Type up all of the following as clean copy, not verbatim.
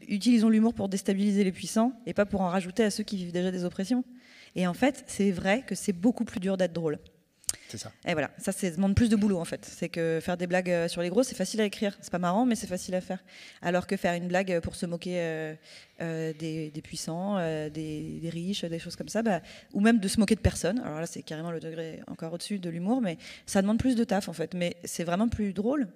utilisons l'humour pour déstabiliser les puissants et pas pour en rajouter à ceux qui vivent déjà des oppressions. Et en fait, c'est vrai que c'est beaucoup plus dur d'être drôle. C'est ça. Et voilà, ça demande plus de boulot en fait. C'est que faire des blagues sur les gros, c'est facile à écrire. C'est pas marrant, mais c'est facile à faire. Alors que faire une blague pour se moquer des puissants, des riches, des choses comme ça, ou même de se moquer de personne. Alors là, c'est carrément le degré encore au-dessus de l'humour, mais ça demande plus de taf en fait. Mais c'est vraiment plus drôle.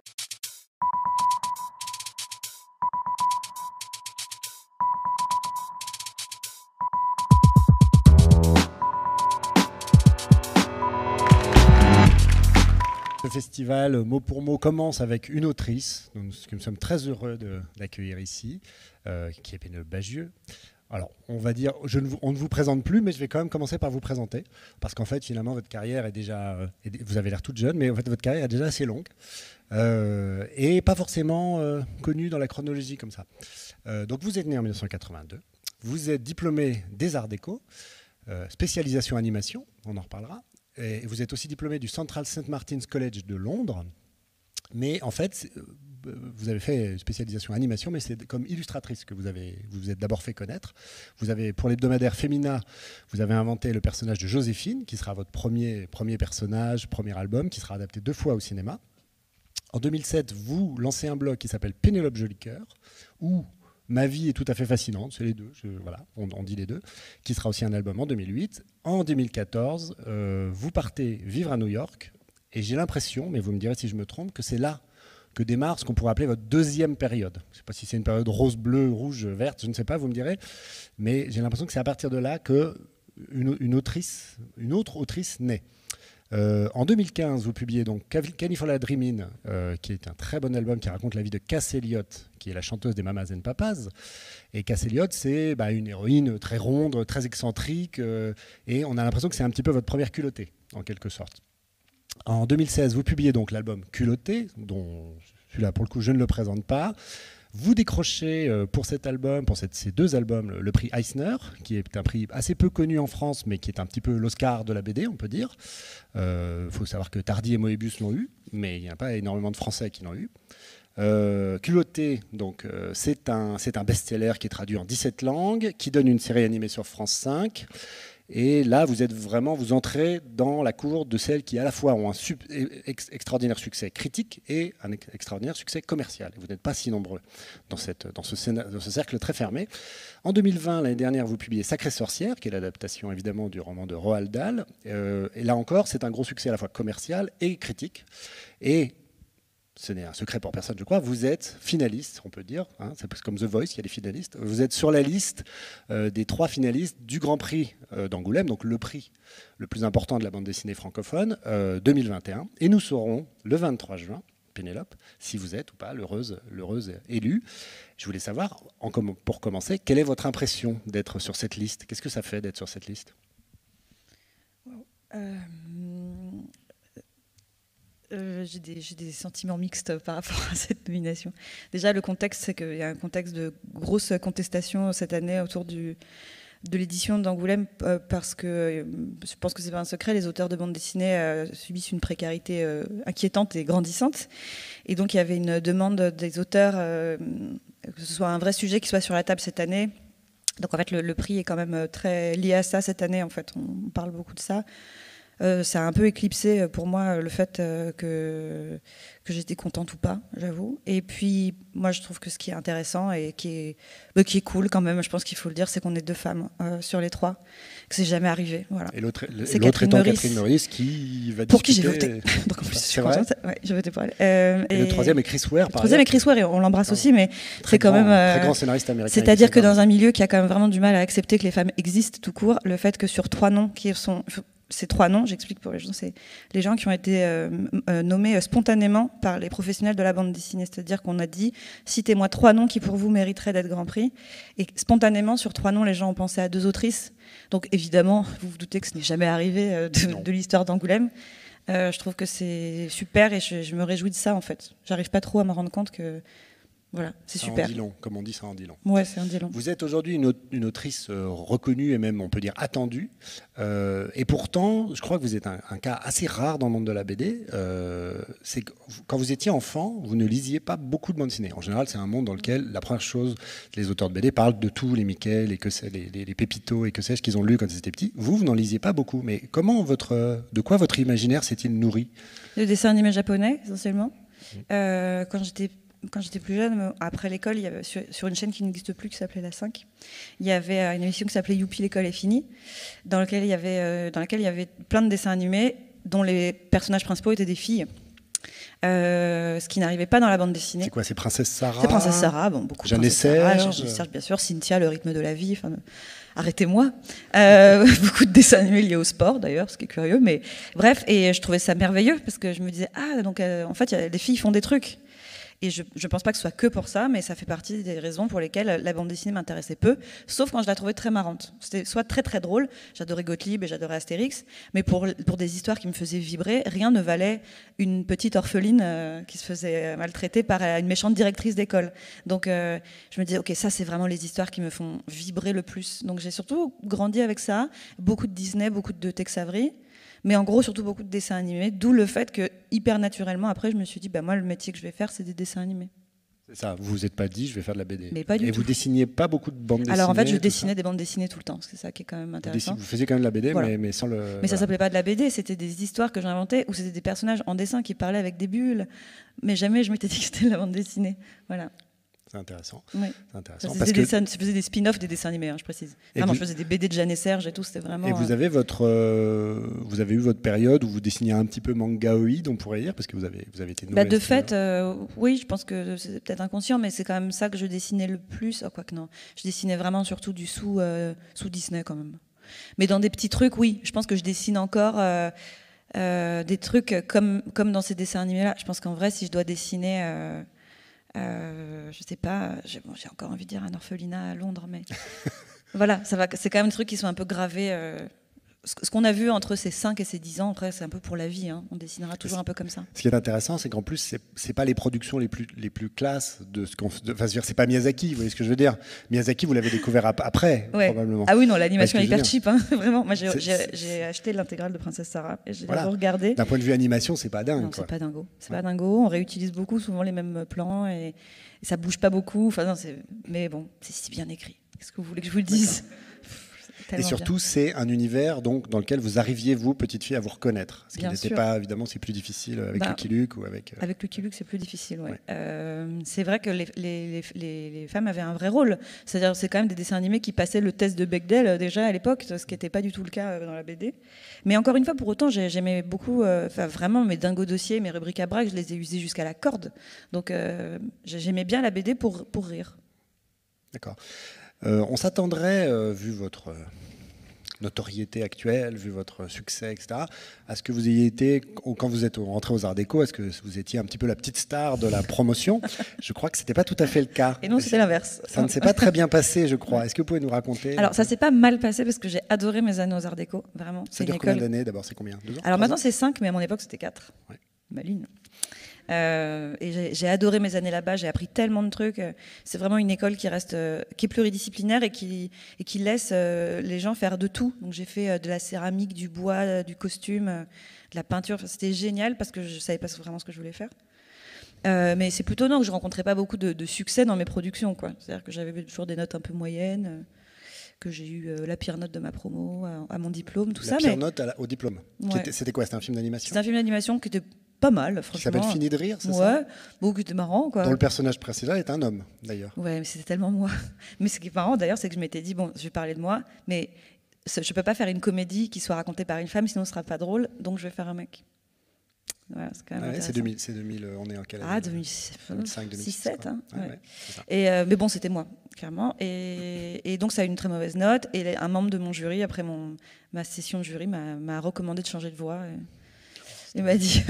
Ce festival, mot pour mot, commence avec une autrice, que nous sommes très heureux d'accueillir ici, qui est Pénélope Bagieux. Alors, on va dire, on ne vous présente plus, mais je vais quand même commencer par vous présenter, parce qu'en fait, finalement, votre carrière est déjà, vous avez l'air toute jeune, mais en fait, votre carrière est déjà assez longue, et pas forcément connue dans la chronologie comme ça. Donc, vous êtes né en 1982, vous êtes diplômé des Arts Déco, spécialisation animation, on en reparlera. Et vous êtes aussi diplômé du Central St. Martin's College de Londres. Mais en fait, vous avez fait spécialisation animation, mais c'est comme illustratrice que vous vous êtes d'abord fait connaître. Vous avez, pour l'hebdomadaire Femina, vous avez inventé le personnage de Joséphine, qui sera votre premier personnage, premier album, qui sera adapté 2 fois au cinéma. En 2007, vous lancez un blog qui s'appelle Pénélope Jolicoeur, où Ma vie est tout à fait fascinante, c'est les deux, voilà, on dit les deux, qui sera aussi un album en 2008. En 2014, vous partez vivre à New York, et j'ai l'impression, mais vous me direz si je me trompe, que c'est là que démarre ce qu'on pourrait appeler votre deuxième période. Je ne sais pas si c'est une période rose, bleue, rouge, verte, je ne sais pas, vous me direz, mais j'ai l'impression que c'est à partir de là qu'une autre autrice naît. En 2015, vous publiez donc California Dreamin', qui est un très bon album qui raconte la vie de Cass Elliot, qui est la chanteuse des Mamas and Papas. Et Cass Elliot, c'est une héroïne très ronde, très excentrique, et on a l'impression que c'est un petit peu votre première culottée, en quelque sorte. En 2016, vous publiez donc l'album Culotté, dont celui-là, pour le coup, je ne le présente pas. Vous décrochez pour cet album, pour ces 2 albums, le prix Eisner, qui est un prix assez peu connu en France, mais qui est un petit peu l'Oscar de la BD, on peut dire. Faut savoir que Tardy et Moebius l'ont eu, mais il n'y a pas énormément de Français qui l'ont eu. Culotté, donc, c'est un best-seller qui est traduit en 17 langues, qui donne une série animée sur France 5. Et là, vous entrez dans la cour de celles qui, à la fois, ont un extraordinaire succès critique et un extraordinaire succès commercial. Et vous n'êtes pas si nombreux dans ce cercle très fermé. En 2020, l'année dernière, vous publiez Sacrée sorcière, qui est l'adaptation, évidemment, du roman de Roald Dahl. Et là encore, c'est un gros succès à la fois commercial et critique. Et ce n'est un secret pour personne, je crois, vous êtes finaliste, on peut dire, hein, c'est comme The Voice, il y a des finalistes. Vous êtes sur la liste des 3 finalistes du Grand Prix d'Angoulême, donc le prix le plus important de la bande dessinée francophone 2021. Et nous saurons le 23 juin, Pénélope, si vous êtes ou pas l'heureuse élue. Je voulais savoir, pour commencer, quelle est votre impression d'être sur cette liste? Qu'est-ce que ça fait d'être sur cette liste? J'ai des sentiments mixtes par rapport à cette nomination. Déjà, le contexte, c'est qu'il y a un contexte de grosse contestation cette année autour de l'édition d'Angoulême, parce que, je pense que c'est pas un secret, les auteurs de bande dessinée subissent une précarité inquiétante et grandissante. Et donc, il y avait une demande des auteurs que ce soit un vrai sujet qui soit sur la table cette année. Donc, en fait, le prix est quand même très lié à ça cette année. En fait, on parle beaucoup de ça. Ça a un peu éclipsé pour moi le fait que j'étais contente ou pas, j'avoue. Et puis, moi, je trouve que ce qui est intéressant et qui est cool quand même, je pense qu'il faut le dire, c'est qu'on est 2 femmes sur les 3, que c'est jamais arrivé. Voilà. Et l'autre étant Catherine Meurice, qui va discuter... Pour qui j'ai voté. Donc en plus, je suis contente. Ouais, j'ai voté pour elle. Et le 3e est Chris Ware, par exemple. Le 3e est Chris Ware, et on l'embrasse aussi, mais c'est quand même... très grand scénariste américain. C'est-à-dire que dans un milieu qui a quand même vraiment du mal à accepter que les femmes existent tout court, le fait que sur 3 noms qui sont... Ces 3 noms, j'explique pour les gens, c'est les gens qui ont été nommés spontanément par les professionnels de la bande dessinée. C'est-à-dire qu'on a dit, citez-moi 3 noms qui pour vous mériteraient d'être Grand Prix. Et spontanément, sur 3 noms, les gens ont pensé à 2 autrices. Donc évidemment, vous vous doutez que ce n'est jamais arrivé de l'histoire d'Angoulême. Je trouve que c'est super et je me réjouis de ça en fait. J'arrive pas trop à me rendre compte que Voilà, c'est Ça super. en dit long, comme on dit, ça en dit long. Ouais, c'est un dit long. Vous êtes aujourd'hui une autrice reconnue et même, on peut dire, attendue. Et pourtant, je crois que vous êtes un cas assez rare dans le monde de la BD. C'est que quand vous étiez enfant, vous ne lisiez pas beaucoup de bande dessinée. En général, c'est un monde dans lequel la première chose, les auteurs de BD parlent de tout, les Mickey, les Pépito et que sais-je qu'ils ont lu quand ils étaient petits. Vous n'en lisiez pas beaucoup. Mais de quoi votre imaginaire s'est-il nourri? Le dessin animé japonais, essentiellement. Quand j'étais plus jeune, après l'école, il y avait sur une chaîne qui n'existe plus, qui s'appelait La 5, il y avait une émission qui s'appelait Youpi, l'école est finie, dans laquelle il y avait plein de dessins animés dont les personnages principaux étaient des filles. Ce qui n'arrivait pas dans la bande dessinée. C'est quoi? C'est Princesse Sarah? C'est Princesse Sarah, bon, beaucoup. Jeanne et Serge, bien sûr, Cynthia, le rythme de la vie. Arrêtez-moi. Beaucoup de dessins animés liés au sport, d'ailleurs, ce qui est curieux. Mais bref, et je trouvais ça merveilleux parce que je me disais, donc en fait, les filles font des trucs. Et je ne pense pas que ce soit que pour ça, mais ça fait partie des raisons pour lesquelles la bande dessinée m'intéressait peu, sauf quand je la trouvais très marrante. C'était soit très très drôle, j'adorais Gottlieb et j'adorais Astérix, mais pour des histoires qui me faisaient vibrer, rien ne valait une petite orpheline qui se faisait maltraiter par une méchante directrice d'école. Donc je me disais, ok, ça c'est vraiment les histoires qui me font vibrer le plus. Donc j'ai surtout grandi avec ça, beaucoup de Disney, beaucoup de Tex Avery. Mais en gros, surtout beaucoup de dessins animés, d'où le fait que, hyper naturellement, après, je me suis dit, moi, le métier que je vais faire, c'est des dessins animés. C'est ça, vous vous êtes pas dit, je vais faire de la BD. Mais pas du tout. Et vous dessiniez pas beaucoup de bandes dessinées? Alors en fait, je dessinais des bandes dessinées tout le temps, c'est ça qui est quand même intéressant. Vous faisiez quand même de la BD, voilà. mais sans le... Mais voilà. Ça s'appelait pas de la BD, c'était des histoires que j'inventais, où c'était des personnages en dessin qui parlaient avec des bulles, mais jamais je m'étais dit que c'était de la bande dessinée. Voilà. C'est intéressant. Oui. C'est intéressant. Je faisais des spin-offs des dessins animés, je précise. Vraiment, je faisais des BD de Jeanne et Serge et tout, c'était vraiment... Et vous avez eu votre période où vous dessiniez un petit peu mangaoïde, on pourrait dire, parce que vous avez été nourri. De fait, oui, je pense que c'est peut-être inconscient, mais c'est quand même ça que je dessinais le plus. Quoique non, je dessinais vraiment surtout du sous Disney quand même. Mais dans des petits trucs, oui, je pense que je dessine encore des trucs comme dans ces dessins animés-là. Je pense qu'en vrai, si je dois dessiner... je sais pas, j'ai encore envie de dire un orphelinat à Londres, mais voilà, c'est quand même des trucs qui sont un peu gravés. Ce qu'on a vu entre ses 5 et ses 10 ans, après, c'est un peu pour la vie. On dessinera toujours un peu comme ça. Ce qui est intéressant, c'est qu'en plus, c'est pas les productions les plus classes de ce qu'on... Enfin, c'est pas Miyazaki, vous voyez ce que je veux dire. Miyazaki, vous l'avez découvert après, probablement. Ah oui, non, l'animation est hyper cheap, vraiment. Moi, j'ai acheté l'intégrale de Princesse Sarah et je l'ai regardée. D'un point de vue animation, c'est pas dingue. Non, c'est pas dingo. C'est pas dingo. On réutilise beaucoup, souvent les mêmes plans et ça bouge pas beaucoup. Enfin, non, mais bon, c'est si bien écrit. Qu'est-ce que vous voulez que je vous le dise? Et surtout, c'est un univers donc, dans lequel vous arriviez, vous, petite fille, à vous reconnaître. Ce qui n'était pas, évidemment, c'est plus difficile avec Lucky Luke ou avec... Avec Lucky Luke, c'est plus difficile, ouais. C'est vrai que les femmes avaient un vrai rôle. C'est-à-dire, c'est quand même des dessins animés qui passaient le test de Bechdel déjà à l'époque, ce qui n'était pas du tout le cas dans la BD. Mais encore une fois, pour autant, j'aimais beaucoup, vraiment, mes dingos dossiers, mes rubriques à braque, je les ai usés jusqu'à la corde. Donc, j'aimais bien la BD pour rire. D'accord. On s'attendrait, vu votre notoriété actuelle, vu votre succès, etc., à ce que vous ayez été, quand vous êtes rentré aux Arts Déco, est-ce que vous étiez un petit peu la petite star de la promotion? Je crois que ce n'était pas tout à fait le cas. Et non, c'était l'inverse. Ça ne s'est pas très bien passé, je crois. Est-ce que vous pouvez nous raconter? Alors, ça ne s'est pas mal passé parce que j'ai adoré mes années aux Arts Déco, vraiment. Ça dure combien d'années d'abord? C'est combien? 2 ans? Alors maintenant, c'est 5, mais à mon époque, c'était 4. Ouais. Maline. Et j'ai adoré mes années là-bas, j'ai appris tellement de trucs. C'est vraiment une école qui est pluridisciplinaire et qui laisse les gens faire de tout. Donc j'ai fait de la céramique, du bois, du costume, de la peinture. Enfin, c'était génial parce que je savais pas vraiment ce que je voulais faire. Mais c'est plutôt non que je rencontrais pas beaucoup de succès dans mes productions, quoi. C'est-à-dire que j'avais toujours des notes un peu moyennes. Que j'ai eu la pire note de ma promo à mon diplôme, tout ça. La pire note au diplôme. Ouais. C'était quoi? C'était un film d'animation? C'était un film d'animation qui était pas mal, franchement. Qui s'appelle Fini de rire, c'est ça? Ouais, beaucoup était marrant, quoi. Dont le personnage précédent est un homme, d'ailleurs. Ouais, mais c'était tellement moi. Mais ce qui est marrant, d'ailleurs, c'est que je m'étais dit, bon, je vais parler de moi, mais je peux pas faire une comédie qui soit racontée par une femme, sinon ce sera pas drôle, donc je vais faire un mec. Voilà, c'est quand même c'est 2000, on est en quelle année? 2005, 2007. Hein, ouais. Mais bon, c'était moi, clairement. Et donc, ça a eu une très mauvaise note. Et un membre de mon jury, après ma session de jury, m'a recommandé de changer de voix. Il m'a dit,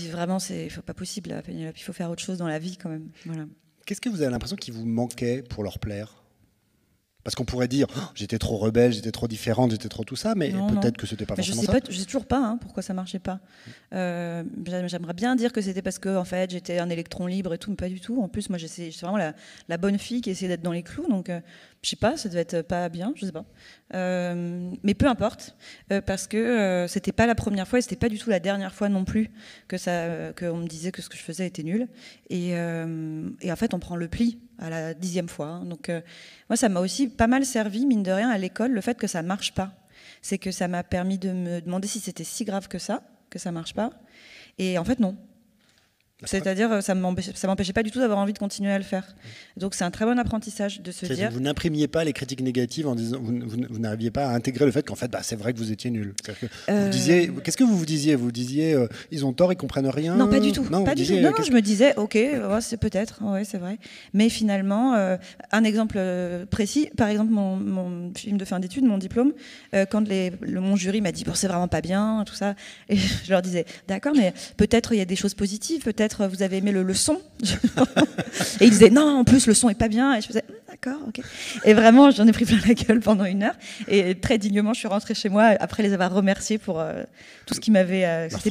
vraiment, c'est pas possible, là, Pénélope, il faut faire autre chose dans la vie, quand même. Voilà. Qu'est-ce que vous avez l'impression qu'il vous manquait pour leur plaire? Parce qu'on pourrait dire, oh, j'étais trop rebelle, j'étais trop différente, j'étais trop tout ça, mais peut-être que c'était pas forcément ça. Je sais toujours pas pourquoi ça marchait pas. J'aimerais bien dire que c'était parce que en fait j'étais un électron libre et tout, mais pas du tout. En plus, moi j'étais vraiment la bonne fille qui essayait d'être dans les clous, donc je sais pas, ça devait être pas bien, je sais pas. Mais peu importe, parce que c'était pas la première fois et c'était pas du tout la dernière fois non plus qu'on me disait que ce que je faisais était nul. Et en fait, on prend le pli à la 10e fois. Hein. Donc moi, ça m'a aussi pas mal servi, mine de rien, à l'école, le fait que ça marche pas. C'est que ça m'a permis de me demander si c'était si grave que ça marche pas. Et en fait, non. C'est-à-dire, ça m'empêchait pas du tout d'avoir envie de continuer à le faire. Donc c'est un très bon apprentissage de se dire... Vous n'imprimiez pas les critiques négatives en disant... Vous n'arriviez pas à intégrer le fait qu'en fait, c'est vrai que vous étiez nul. Vous disiez... Qu'est-ce que vous disiez? Vous disiez, ils ont tort, ils comprennent rien? Non, pas du tout. Non, je me disais, ok, c'est peut-être, ouais, c'est vrai. Mais finalement, un exemple précis, par exemple, mon film de fin d'études, mon diplôme, quand mon jury m'a dit, bon, c'est vraiment pas bien, tout ça, et je leur disais, d'accord, mais peut-être il y a des choses positives, peut-être vous avez aimé le son. Et ils disaient non, en plus le son est pas bien. Et je faisais d'accord, ok. Et vraiment, j'en ai pris plein la gueule pendant 1 heure. Et très dignement, je suis rentrée chez moi après les avoir remerciés pour tout ce qui m'avait. C'était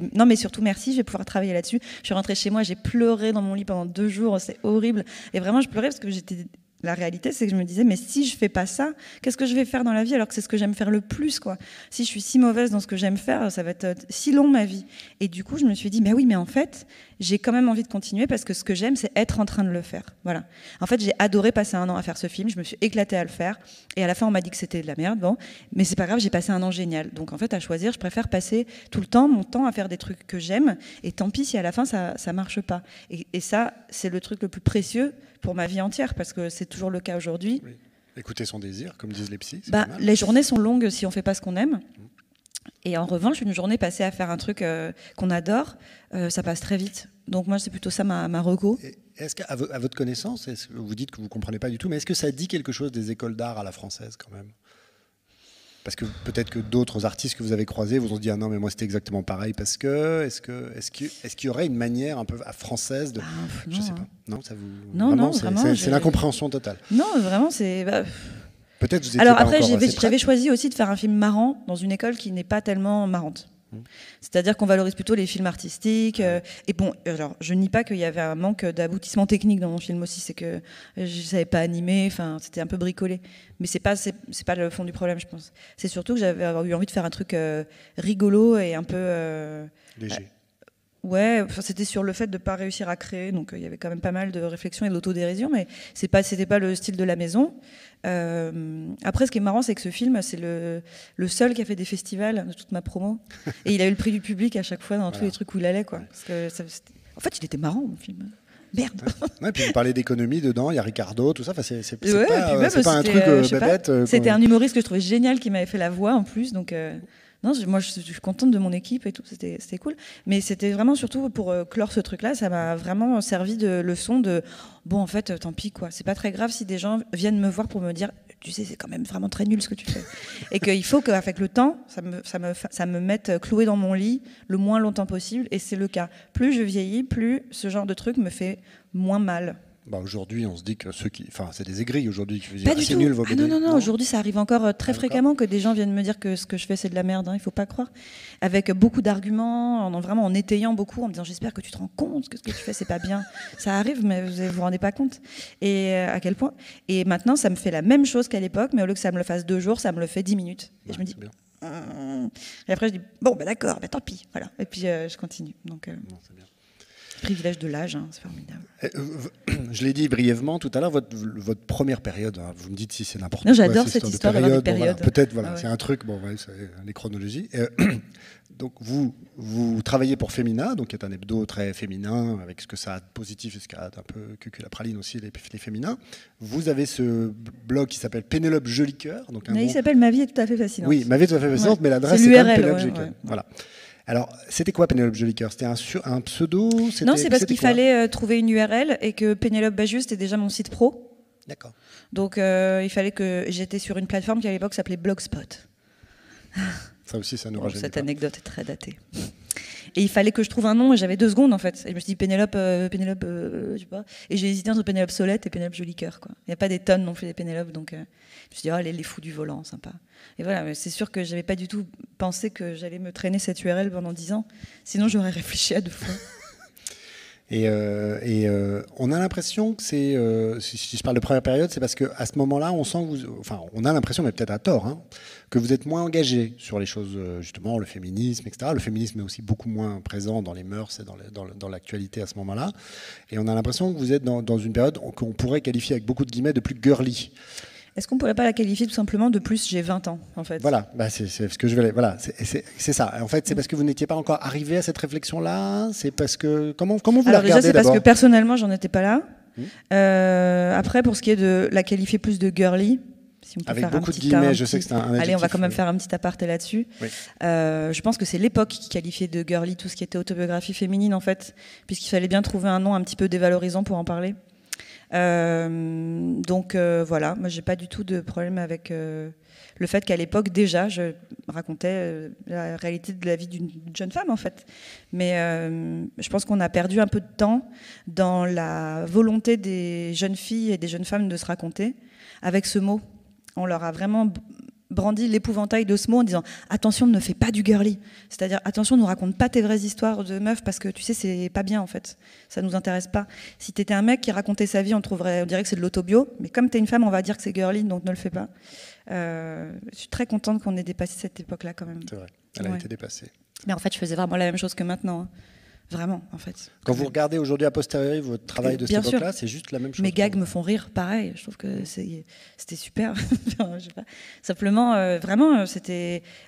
bien. Non, mais surtout merci. Je vais pouvoir travailler là-dessus. Je suis rentrée chez moi, j'ai pleuré dans mon lit pendant 2 jours. C'est horrible. Et vraiment, je pleurais parce que j'étais. La réalité, c'est que je me disais, mais si je fais pas ça, qu'est-ce que je vais faire dans la vie alors que c'est ce que j'aime faire le plus, quoi. Si je suis si mauvaise dans ce que j'aime faire, ça va être si long ma vie. Et du coup, je me suis dit, bah oui, mais en fait, j'ai quand même envie de continuer parce que ce que j'aime, c'est être en train de le faire. Voilà. En fait, j'ai adoré passer 1 an à faire ce film. Je me suis éclatée à le faire. Et à la fin, on m'a dit que c'était de la merde. Bon, mais c'est pas grave, j'ai passé 1 an génial. Donc en fait, à choisir, je préfère passer tout le temps, mon temps à faire des trucs que j'aime. Et tant pis si à la fin, ça marche pas. Et ça, c'est le truc le plus précieux pour ma vie entière, parce que c'est toujours le cas aujourd'hui. Oui. Écouter son désir, comme disent les psys. Les journées sont longues si on fait pas ce qu'on aime. Et en revanche, une journée passée à faire un truc qu'on adore, ça passe très vite. Donc moi, c'est plutôt ça ma reco. Est-ce qu'à votre connaissance, vous dites que vous ne comprenez pas du tout, mais est-ce que ça dit quelque chose des écoles d'art à la française quand même? Parce que peut-être que d'autres artistes que vous avez croisés vous ont dit ah non mais moi c'était exactement pareil parce que est-ce qu'il y aurait une manière un peu française de je sais pas non vraiment c'est l'incompréhension totale. Non vraiment c'est peut-être vous étiez alors pas après encore j'avais choisi aussi de faire un film marrant dans une école qui n'est pas tellement marrante. C'est-à-dire qu'on valorise plutôt les films artistiques. Et bon, alors, je nie pas qu'il y avait un manque d'aboutissement technique dans mon film aussi. C'est que je ne savais pas animer, enfin, c'était un peu bricolé. Mais c'est pas le fond du problème, je pense. C'est surtout que j'avais eu envie de faire un truc rigolo et un peu... léger. Ouais, c'était sur le fait de ne pas réussir à créer, donc il y avait quand même pas mal de réflexion et d'autodérision, mais c'était pas le style de la maison. Après, ce qui est marrant, c'est que ce film, c'est le seul qui a fait des festivals de toute ma promo, et il a eu le prix du public à chaque fois dans tous les trucs où il allait, quoi. Ouais. Parce que en fait, il était marrant, mon film. Merde. Ouais, puis vous parlez d'économie dedans, il y a Ricardo, tout ça. Enfin, c'est pas un truc bébête. C'était un humoriste que je trouvais génial qui m'avait fait la voix en plus, donc. Non, moi je suis contente de mon équipe et tout, c'était cool. Mais c'était vraiment surtout pour clore ce truc-là, ça m'a vraiment servi de leçon de bon en fait tant pis quoi. C'est pas très grave si des gens viennent me voir pour me dire tu sais c'est quand même vraiment très nul ce que tu fais. Et qu'il faut qu'avec le temps ça me mette cloué dans mon lit le moins longtemps possible et c'est le cas. Plus je vieillis, plus ce genre de truc me fait moins mal. Bah aujourd'hui, on se dit que c'est des aigris aujourd'hui qui disent pas du c'est tout. nul vos BD. Non, aujourd'hui ça arrive encore très fréquemment que des gens viennent me dire que ce que je fais c'est de la merde, hein, il faut pas croire. Avec beaucoup d'arguments, vraiment en étayant beaucoup, en me disant j'espère que tu te rends compte que ce que tu fais c'est pas bien. Ça arrive mais vous vous rendez pas compte. Et à quel point. Et maintenant ça me fait la même chose qu'à l'époque, mais au lieu que ça me le fasse 2 jours, ça me le fait 10 minutes. Et je me dis. Et après je dis bon bah d'accord, bah tant pis, voilà. Et puis je continue. Donc. Non, c'est bien. Privilège de l'âge, hein, c'est formidable. Je l'ai dit brièvement tout à l'heure, votre première période, hein, vous me dites si c'est n'importe quoi. J'adore cette histoire d'avoir des périodes. Bon, peut-être, voilà, c'est un truc, c'est les chronologies. Donc vous travaillez pour Femina, donc qui est un hebdo très féminin, avec ce que ça a de positif et ce qu'il y a d'un peu cucul la praline aussi, les féminins. Vous avez ce blog qui s'appelle Pénélope Jolicoeur. Il s'appelle Ma vie est tout à fait fascinante. Oui, Ma vie est tout à fait fascinante, mais l'adresse c'est quand même Pénélope Jolicoeur. Voilà. Alors, c'était quoi Pénélope Jolicoeur? C'était un pseudo? Non, c'est parce qu'il fallait trouver une URL et que Pénélope Bagieux, c'était déjà mon site pro. D'accord. Donc, il fallait que j'étais sur une plateforme qui à l'époque s'appelait Blogspot. Ça aussi, ça nous rajeunit cette pas. Anecdote est très datée. Et il fallait que je trouve un nom, et j'avais 2 secondes en fait. Et je me suis dit Pénélope, je sais pas. Et j'ai hésité entre Pénélope Solette et Pénélope Jolicoeur, quoi. Il n'y a pas des tonnes non plus des Pénélope, donc je me suis dit, oh, les fous du volant, sympa. Et voilà, mais c'est sûr que j'avais pas du tout pensé que j'allais me traîner cette URL pendant 10 ans. Sinon, j'aurais réfléchi à 2 fois. Et on a l'impression que c'est, si je parle de première période, c'est parce qu'à ce moment-là, on sent que vous, enfin, on a l'impression, mais peut-être à tort, hein, que vous êtes moins engagé sur les choses, justement, le féminisme, etc. Le féminisme est aussi beaucoup moins présent dans les mœurs et dans l'actualité à ce moment-là. Et on a l'impression que vous êtes dans une période qu'on pourrait qualifier avec beaucoup de guillemets de plus girly. Est-ce qu'on pourrait pas la qualifier tout simplement de plus j'ai 20 ans en fait? Voilà, bah c'est ce que je voulais. Voilà, c'est ça. En fait, c'est parce que vous n'étiez pas encore arrivé à cette réflexion-là. C'est parce que comment vous la regardez déjà, c'est parce d'abord que personnellement, j'en étais pas là. Après, pour ce qui est de la qualifier plus de girly, si on peut avec faire beaucoup un de petit, guillemets, je sais que c'est un adjectif. Allez, on va quand même faire un petit aparté là-dessus. Oui. Je pense que c'est l'époque qui qualifiait de girly tout ce qui était autobiographie féminine en fait, puisqu'il fallait bien trouver un nom un petit peu dévalorisant pour en parler. Donc voilà, moi j'ai pas du tout de problème avec le fait qu'à l'époque déjà je racontais la réalité de la vie d'une jeune femme en fait. Mais je pense qu'on a perdu un peu de temps dans la volonté des jeunes filles et des jeunes femmes de se raconter avec ce mot. On leur a vraiment brandi l'épouvantail de ce mot en disant attention, ne fais pas du girly, c'est-à-dire attention, ne raconte pas tes vraies histoires de meufs parce que tu sais c'est pas bien en fait, ça nous intéresse pas. Si t'étais un mec qui racontait sa vie, on dirait que c'est de l'autobio, mais comme t'es une femme, on va dire que c'est girly, donc ne le fais pas. Je suis très contente qu'on ait dépassé cette époque-là quand même. C'est vrai, elle a été dépassée. Mais en fait, je faisais vraiment la même chose que maintenant. Vraiment, en fait. Quand vous regardez aujourd'hui a posteriori votre travail de cette époque-là, c'est juste la même chose. Mes gags me font rire, pareil. Je trouve que c'était super. Je sais pas. Simplement, vraiment,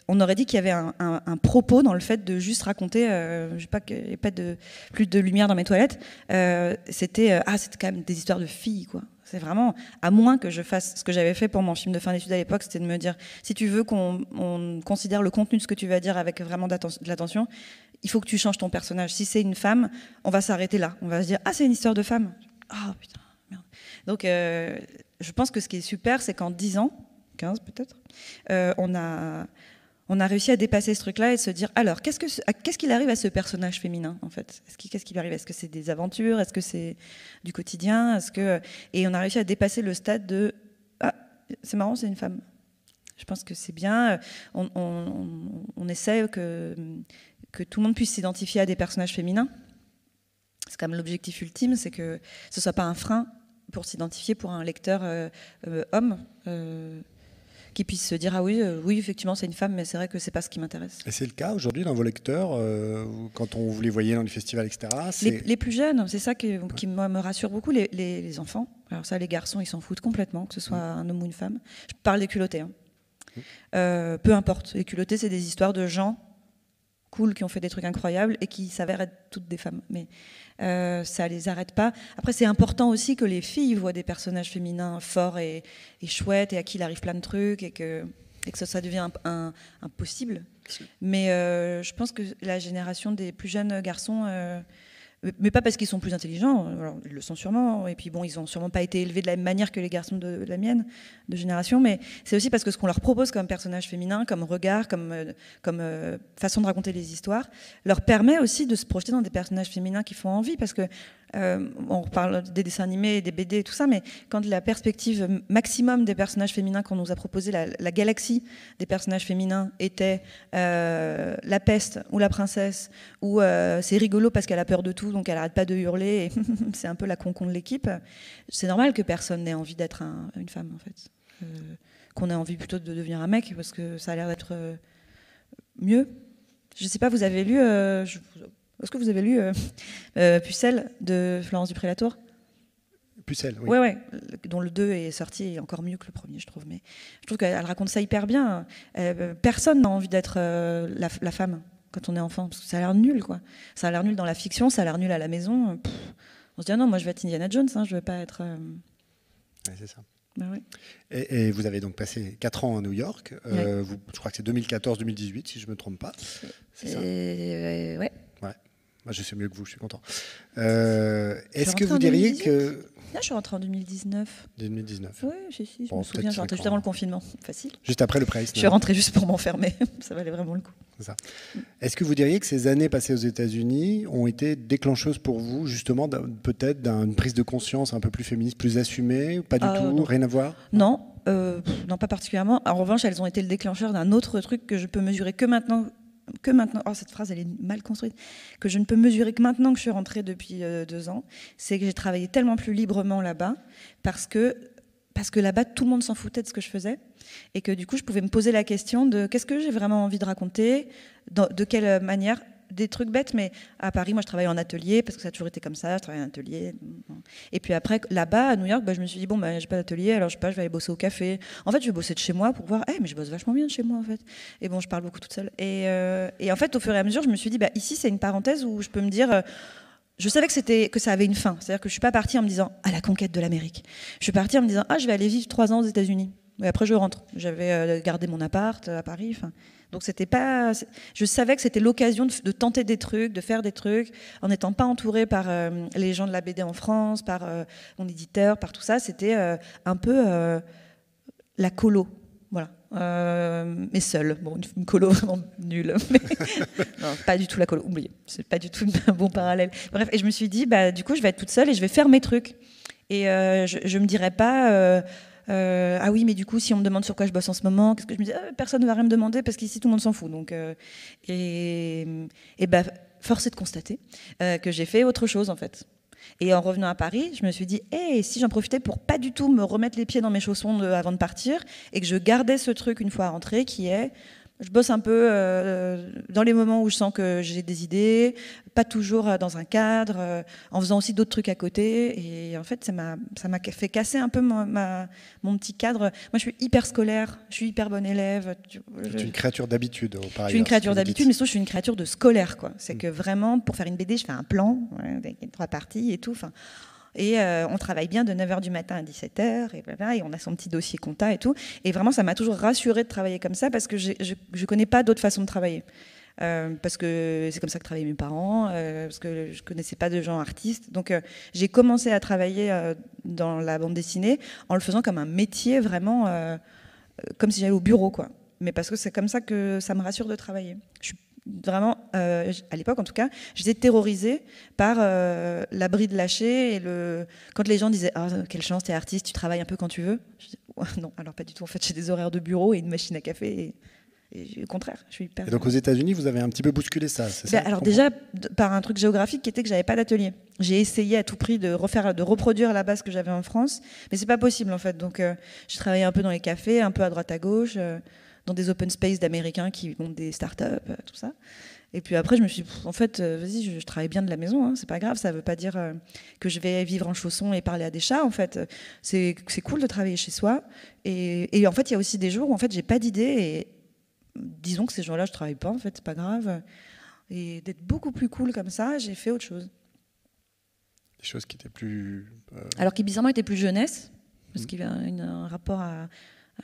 on aurait dit qu'il y avait un propos dans le fait de juste raconter, je sais pas, qu'il n'y ait pas plus de lumière dans mes toilettes. C'était quand même des histoires de filles, quoi. C'est vraiment, à moins que je fasse ce que j'avais fait pour mon film de fin d'études à l'époque, c'était de me dire, si tu veux qu'on considère le contenu de ce que tu vas dire avec vraiment de l'attention, il faut que tu changes ton personnage. Si c'est une femme, on va s'arrêter là. On va se dire, ah, c'est une histoire de femme. Ah, putain, merde. Donc, je pense que ce qui est super, c'est qu'en 10 ans, 15 peut-être, on a réussi à dépasser ce truc-là et se dire, alors, qu'est-ce qu'il arrive à ce personnage féminin, en fait? Qu'est-ce qui lui arrive? Est-ce que c'est des aventures? Est-ce que c'est du quotidien? Et on a réussi à dépasser le stade de, ah, c'est marrant, c'est une femme. Je pense que c'est bien. On essaie que tout le monde puisse s'identifier à des personnages féminins. C'est quand même l'objectif ultime, c'est que ce ne soit pas un frein pour s'identifier pour un lecteur homme qui puisse se dire ah oui, effectivement c'est une femme, mais c'est vrai que c'est pas ce qui m'intéresse. Et c'est le cas aujourd'hui dans vos lecteurs, quand vous les voyez dans les festivals, etc. Les plus jeunes, c'est ça qui me rassure beaucoup, les enfants. Alors ça, les garçons, ils s'en foutent complètement, que ce soit un homme ou une femme. Je parle des culottés. Hein. Peu importe. Les culottés, c'est des histoires de gens cool qui ont fait des trucs incroyables et qui s'avèrent être toutes des femmes. Mais ça les arrête pas. Après, c'est important aussi que les filles voient des personnages féminins forts et chouettes et à qui il arrive plein de trucs et que ça devient impossible. Mais je pense que la génération des plus jeunes garçons, mais pas parce qu'ils sont plus intelligents, alors, ils le sont sûrement, et puis bon, ils n'ont sûrement pas été élevés de la même manière que les garçons de la mienne, de génération, mais c'est aussi parce que ce qu'on leur propose comme personnage féminin, comme regard, comme façon de raconter les histoires, leur permet aussi de se projeter dans des personnages féminins qui font envie, parce que on parle des dessins animés, des BD et tout ça, mais quand la perspective maximum des personnages féminins qu'on nous a proposé, la galaxie des personnages féminins était la peste ou la princesse, ou c'est rigolo parce qu'elle a peur de tout, donc elle n'arrête pas de hurler, et c'est un peu la concon de l'équipe, c'est normal que personne n'ait envie d'être une femme, en fait. Qu'on ait envie plutôt de devenir un mec, parce que ça a l'air d'être mieux. Je ne sais pas, vous avez lu... Est-ce que vous avez lu Pucelle de Florence Dupré-Latour? Pucelle, oui. Ouais, dont le 2 est sorti encore mieux que le premier, je trouve. Mais je trouve qu'elle raconte ça hyper bien. Personne n'a envie d'être la femme quand on est enfant, parce que ça a l'air nul, quoi. Ça a l'air nul dans la fiction, ça a l'air nul à la maison. On se dit, ah non, moi je vais être Indiana Jones, hein, je ne veux pas être... Ouais, c'est ça. Ben oui. Et vous avez donc passé 4 ans à New York. Je crois que c'est 2014-2018, si je ne me trompe pas. C'est ça. Ouais. Moi, je sais mieux que vous, je suis content. Est-ce que vous diriez que... Là, je suis rentrée en 2019. 2019. Oui, si, je me souviens, je suis rentrée juste avant le confinement. Facile. Juste après le Price. Je suis rentrée juste pour m'enfermer. Ça valait vraiment le coup. C'est ça. Est-ce que vous diriez que ces années passées aux États-Unis ont été déclencheuses pour vous, justement, peut-être d'une prise de conscience un peu plus féministe, plus assumée? Pas du tout, non. Rien à voir? Non, non, pas particulièrement. En revanche, elles ont été le déclencheur d'un autre truc que je peux mesurer que maintenant. Cette phrase elle est mal construite, que je ne peux mesurer que maintenant que je suis rentrée depuis 2 ans, c'est que j'ai travaillé tellement plus librement là-bas parce que là-bas tout le monde s'en foutait de ce que je faisais et que du coup je pouvais me poser la question de qu'est-ce que j'ai vraiment envie de raconter, de quelle manière. Des trucs bêtes, mais à Paris, moi, je travaillais en atelier, parce que ça a toujours été comme ça, je travaillais en atelier. Et puis après, là-bas, à New York, je me suis dit, bon, j'ai pas d'atelier, alors je sais pas, je vais aller bosser au café. En fait, je vais bosser de chez moi pour voir, mais je bosse vachement bien de chez moi, en fait. Et bon, je parle beaucoup toute seule. Et en fait, au fur et à mesure, je me suis dit, ici, c'est une parenthèse où je peux me dire... je savais que ça avait une fin. C'est-à-dire que je suis pas partie en me disant, la conquête de l'Amérique. Je suis partie en me disant, je vais aller vivre 3 ans aux États-Unis. Et après, je rentre. J'avais gardé mon appart à Paris, donc c'était pas. Je savais que c'était l'occasion de tenter des trucs, de faire des trucs, en n'étant pas entourée par les gens de la BD en France, par mon éditeur, par tout ça. C'était un peu la colo, voilà. Mais seule. Bon, une colo vraiment nulle. Non, pas du tout la colo. Oubliez, c'est pas du tout un bon parallèle. Bref, et je me suis dit, du coup, je vais être toute seule et je vais faire mes trucs. Et je me dirais pas. Ah oui, mais du coup, si on me demande sur quoi je bosse en ce moment, qu'est-ce que je me dis? Personne ne va rien me demander parce qu'ici tout le monde s'en fout. Donc, force est de constater que j'ai fait autre chose en fait. Et en revenant à Paris, je me suis dit, si j'en profitais pour pas du tout me remettre les pieds dans mes chaussons avant de partir, et que je gardais ce truc une fois rentrée, qui est, je bosse un peu dans les moments où je sens que j'ai des idées, pas toujours dans un cadre, en faisant aussi d'autres trucs à côté. Et en fait, ça m'a fait casser un peu mon petit cadre. Moi, je suis hyper scolaire, je suis hyper bonne élève. Tu es une créature d'habitude, par ailleurs. Je suis une créature d'habitude, mais surtout, je suis une créature de scolaire, quoi. C'est que vraiment, pour faire une BD, je fais un plan, avec 3 parties et tout. Et on travaille bien de 9h du matin à 17h, et on a son petit dossier compta et tout. Et vraiment, ça m'a toujours rassurée de travailler comme ça, parce que je ne connais pas d'autre façon de travailler. Parce que c'est comme ça que travaillaient mes parents, parce que je ne connaissais pas de gens artistes. Donc j'ai commencé à travailler dans la bande dessinée en le faisant comme un métier, vraiment, comme si j'allais au bureau, quoi. Mais parce que c'est comme ça que ça me rassure de travailler. Je suis vraiment, à l'époque en tout cas, j'étais terrorisée par la bride lâchée et quand les gens disaient quelle chance, t'es artiste, tu travailles un peu quand tu veux. Je dis, non, alors pas du tout. En fait, j'ai des horaires de bureau et une machine à café. Et au contraire, je suis hyper. Et donc aux États-Unis, vous avez un petit peu bousculé ça, c'est ça? Alors déjà par un truc géographique qui était que j'avais pas d'atelier. J'ai essayé à tout prix de reproduire la base que j'avais en France, mais c'est pas possible en fait. Donc j'ai travaillé un peu dans les cafés, un peu à droite à gauche. Dans des open space d'Américains qui montent des startups, tout ça. Et puis après, je me suis dit, en fait, vas-y, je travaille bien de la maison, hein, c'est pas grave, ça veut pas dire que je vais vivre en chaussons et parler à des chats, en fait. C'est cool de travailler chez soi. Et en fait, il y a aussi des jours où, en fait, j'ai pas d'idée, et disons que ces jours-là, je travaille pas, en fait, c'est pas grave. Et d'être beaucoup plus cool comme ça, j'ai fait autre chose. Des choses qui étaient plus... Alors qui, bizarrement, étaient plus jeunesse, parce qu'il y a un rapport à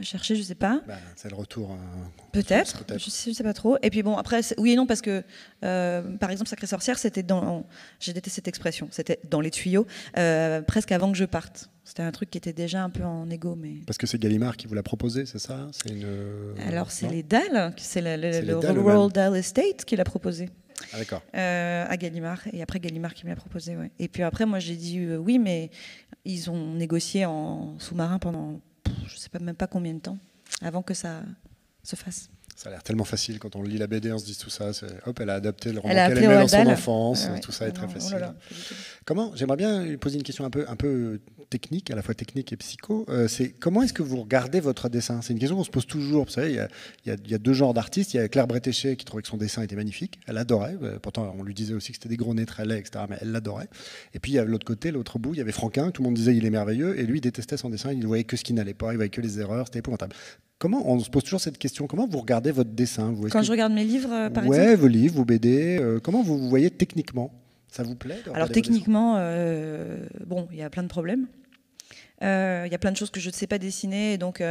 chercher, je sais pas. C'est le retour. Peut-être. Je sais pas trop. Et puis bon, après, oui et non, parce que par exemple, Sacrée Sorcière, c'était j'ai détesté cette expression, c'était dans les tuyaux, presque avant que je parte. C'était un truc qui était déjà un peu en égo, mais. Parce que c'est Gallimard qui vous l'a proposé, c'est ça? Alors c'est les Dalles, c'est le Roald Dahl Estate qui l'a proposé. Ah, d'accord. À Gallimard, et après Gallimard qui me l'a proposé, ouais. Et puis après, moi j'ai dit oui, mais ils ont négocié en sous-marin pendant je sais même pas combien de temps avant que ça se fasse. Ça a l'air tellement facile quand on lit la BD, on se dit tout ça. Hop, elle a adapté le roman qu'elle aimait dans son enfance. Ouais, tout ça est très facile. Oh là là, comment? J'aimerais bien lui poser une question un peu technique, à la fois technique et psycho. C'est comment est-ce que vous regardez votre dessin? C'est une question qu'on se pose toujours. Vous savez, il y a 2 genres d'artistes. Il y a Claire Bretéché qui trouvait que son dessin était magnifique. Elle adorait. Pourtant, on lui disait aussi que c'était des gros nez très laids, etc. Mais elle l'adorait. Et puis, il y a l'autre côté, l'autre bout, il y avait Franquin. Tout le monde disait il est merveilleux. Et lui, il détestait son dessin. Il ne voyait que ce qui n'allait pas. Il voyait que les erreurs. C'était épouvantable. Comment, on se pose toujours cette question, comment vous regardez votre dessin? Quand je regarde mes livres, par exemple? Ouais, vos livres, vos BD, comment vous voyez techniquement? Ça vous plaît? Alors techniquement, bon, il y a plein de problèmes. Il y a plein de choses que je ne sais pas dessiner, et donc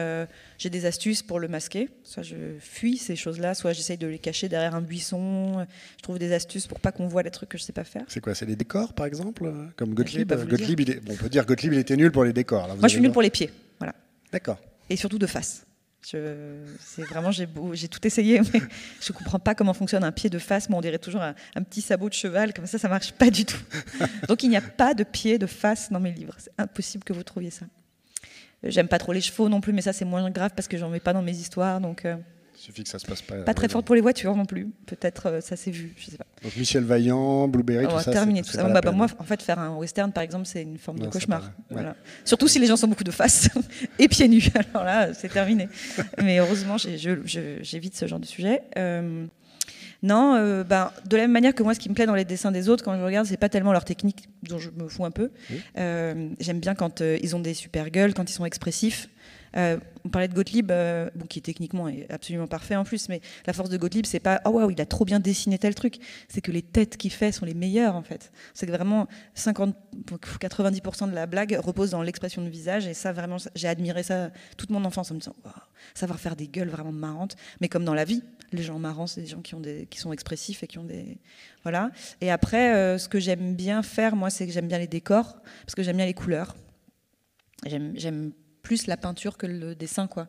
j'ai des astuces pour le masquer. Soit je fuis ces choses-là, soit j'essaye de les cacher derrière un buisson. Je trouve des astuces pour pas qu'on voit les trucs que je ne sais pas faire. C'est quoi? C'est les décors, par exemple? Comme Gottlieb. Bon, on peut dire que Gottlieb, il était nul pour les décors. Là, moi, je suis nulle pour les pieds. Voilà. D'accord. Et surtout de face. C'est vraiment, j'ai tout essayé, mais je comprends pas comment fonctionne un pied de face. Moi, on dirait toujours un petit sabot de cheval, comme ça marche pas du tout. Donc il n'y a pas de pied de face dans mes livres. C'est impossible que vous trouviez ça. J'aime pas trop les chevaux non plus, mais ça c'est moins grave parce que j'en mets pas dans mes histoires. Donc il suffit que ça se passe pas. Pas très forte pour les voitures non plus. Peut-être ça s'est vu, je sais pas. Donc Michel Vaillant, Blueberry, tout ça. Terminé tout ça. Moi, en fait, faire un western, par exemple, c'est une forme de cauchemar. Ouais. Voilà. Surtout si les gens sont beaucoup de face et pieds nus. Alors là, c'est terminé. Mais heureusement, j'évite ce genre de sujet. Non, de la même manière que moi, ce qui me plaît dans les dessins des autres, quand je regarde, c'est pas tellement leur technique, dont je me fous un peu. Oui. J'aime bien quand ils ont des super gueules, quand ils sont expressifs. On parlait de Gottlieb, qui techniquement est absolument parfait en plus, mais la force de Gottlieb, c'est pas oh waouh, il a trop bien dessiné tel truc, c'est que les têtes qu'il fait sont les meilleures en fait. C'est que vraiment 90% de la blague repose dans l'expression de visage, et ça vraiment, j'ai admiré ça toute mon enfance en me disant waouh, savoir faire des gueules vraiment marrantes, mais comme dans la vie, les gens marrants, c'est des gens qui sont expressifs et qui ont des voilà. Et après, ce que j'aime bien faire, moi, c'est que j'aime bien les décors parce que j'aime bien les couleurs. J'aime plus la peinture que le dessin, quoi.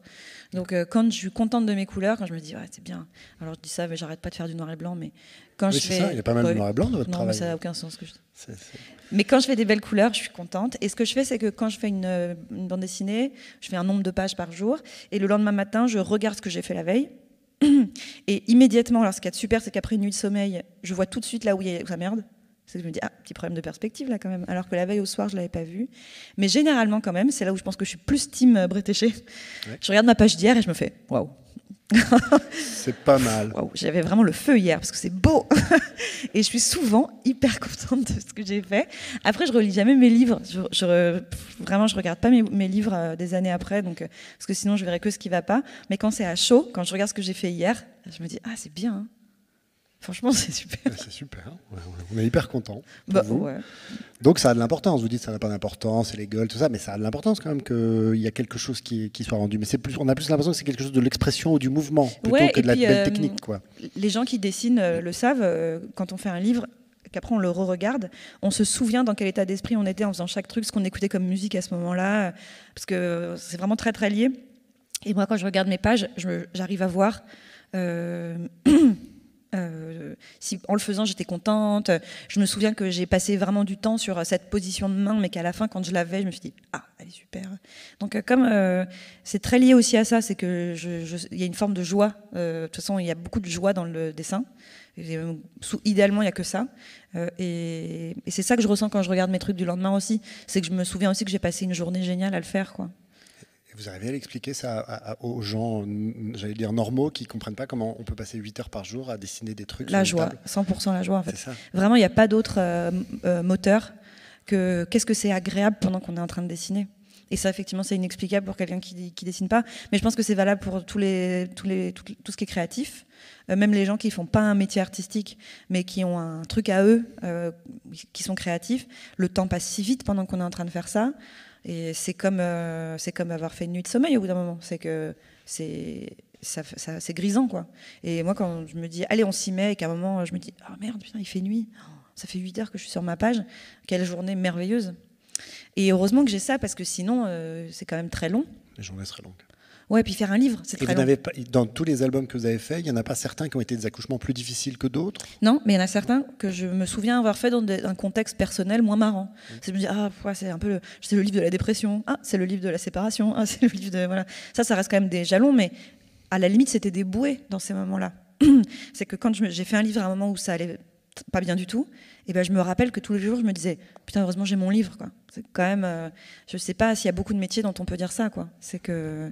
Donc quand je suis contente de mes couleurs, quand je me dis ouais, c'est bien, alors je dis ça mais j'arrête pas de faire du noir et blanc, mais quand je fais ça, il y a pas mal de noir et blanc dans votre travail. Non, mais ça n'a aucun sens que je dis. Mais quand je fais des belles couleurs, je suis contente, et ce que je fais, c'est que quand je fais une bande dessinée, je fais un nombre de pages par jour, et le lendemain matin, je regarde ce que j'ai fait la veille, et immédiatement, alors ce qui est super, c'est qu'après une nuit de sommeil, je vois tout de suite là où il y a la merde. C'est que je me dis, petit problème de perspective là quand même, alors que la veille au soir, je ne l'avais pas vu. Mais généralement quand même, c'est là où je pense que je suis plus team Bretéché. Ouais. Je regarde ma page d'hier et je me fais, waouh. C'est pas mal. Wow, j'avais vraiment le feu hier parce que c'est beau. Et je suis souvent hyper contente de ce que j'ai fait. Après, je relis jamais mes livres. Vraiment, je regarde pas mes livres des années après, donc, parce que sinon je verrai que ce qui va pas. Mais quand c'est à chaud, quand je regarde ce que j'ai fait hier, je me dis, ah, c'est bien. Hein. Franchement, c'est super. C'est super. Ouais, on est hyper contents. Ouais. Donc ça a de l'importance. Vous dites que ça n'a pas d'importance, c'est les gueules, tout ça, mais ça a de l'importance quand même qu'il y a quelque chose qui soit rendu. Mais on a plus l'impression que c'est quelque chose de l'expression ou du mouvement plutôt que de la belle technique, quoi. Les gens qui dessinent le savent. Quand on fait un livre, qu'après on le re-regarde, on se souvient dans quel état d'esprit on était en faisant chaque truc, ce qu'on écoutait comme musique à ce moment-là, parce que c'est vraiment très très lié. Et moi, quand je regarde mes pages, j'arrive à voir. Si en le faisant j'étais contente, je me souviens que j'ai passé vraiment du temps sur cette position de main, mais qu'à la fin quand je l'avais je me suis dit ah elle est super. Donc comme c'est très lié aussi à ça, c'est que il y a une forme de joie, de toute façon il y a beaucoup de joie dans le dessin, idéalement il n'y a que ça, et c'est ça que je ressens quand je regarde mes trucs du lendemain aussi, c'est que je me souviens aussi que j'ai passé une journée géniale à le faire, quoi. Vous arrivez à l'expliquer ça aux gens, j'allais dire normaux, qui ne comprennent pas comment on peut passer 8 heures par jour à dessiner des trucs. La joie, 100% la joie en fait. C'est ça. Vraiment, il n'y a pas d'autre moteur que qu'est-ce que c'est agréable pendant qu'on est en train de dessiner. Et ça, effectivement, c'est inexplicable pour quelqu'un qui dessine pas. Mais je pense que c'est valable pour tout ce qui est créatif. Même les gens qui font pas un métier artistique, mais qui ont un truc à eux, qui sont créatifs. Le temps passe si vite pendant qu'on est en train de faire ça. Et c'est comme avoir fait une nuit de sommeil au bout d'un moment. C'est que c'est grisant, quoi. Et moi, quand je me dis, allez, on s'y met, et qu'à un moment, je me dis, ah merde, putain, il fait nuit. Ça fait 8 heures que je suis sur ma page. Quelle journée merveilleuse. Et heureusement que j'ai ça, parce que sinon, c'est quand même très long. Les journées seraient longues. Ouais, puis faire un livre, c'est très long. Dans tous les albums que vous avez faits, il n'y en a pas certains qui ont été des accouchements plus difficiles que d'autres? Non, mais il y en a certains que je me souviens avoir fait dans un contexte personnel moins marrant. Je me dis, c'est un peu c'est le livre de la dépression, c'est le livre de la séparation, c'est le livre de... Voilà. Ça reste quand même des jalons, mais à la limite, c'était des bouées dans ces moments-là. C'est que quand j'ai fait un livre à un moment où ça allait pas bien du tout, et ben je me rappelle que tous les jours, je me disais, putain, heureusement, j'ai mon livre, quoi. C'est quand même... je sais pas s'il y a beaucoup de métiers dont on peut dire ça, quoi. C'est que...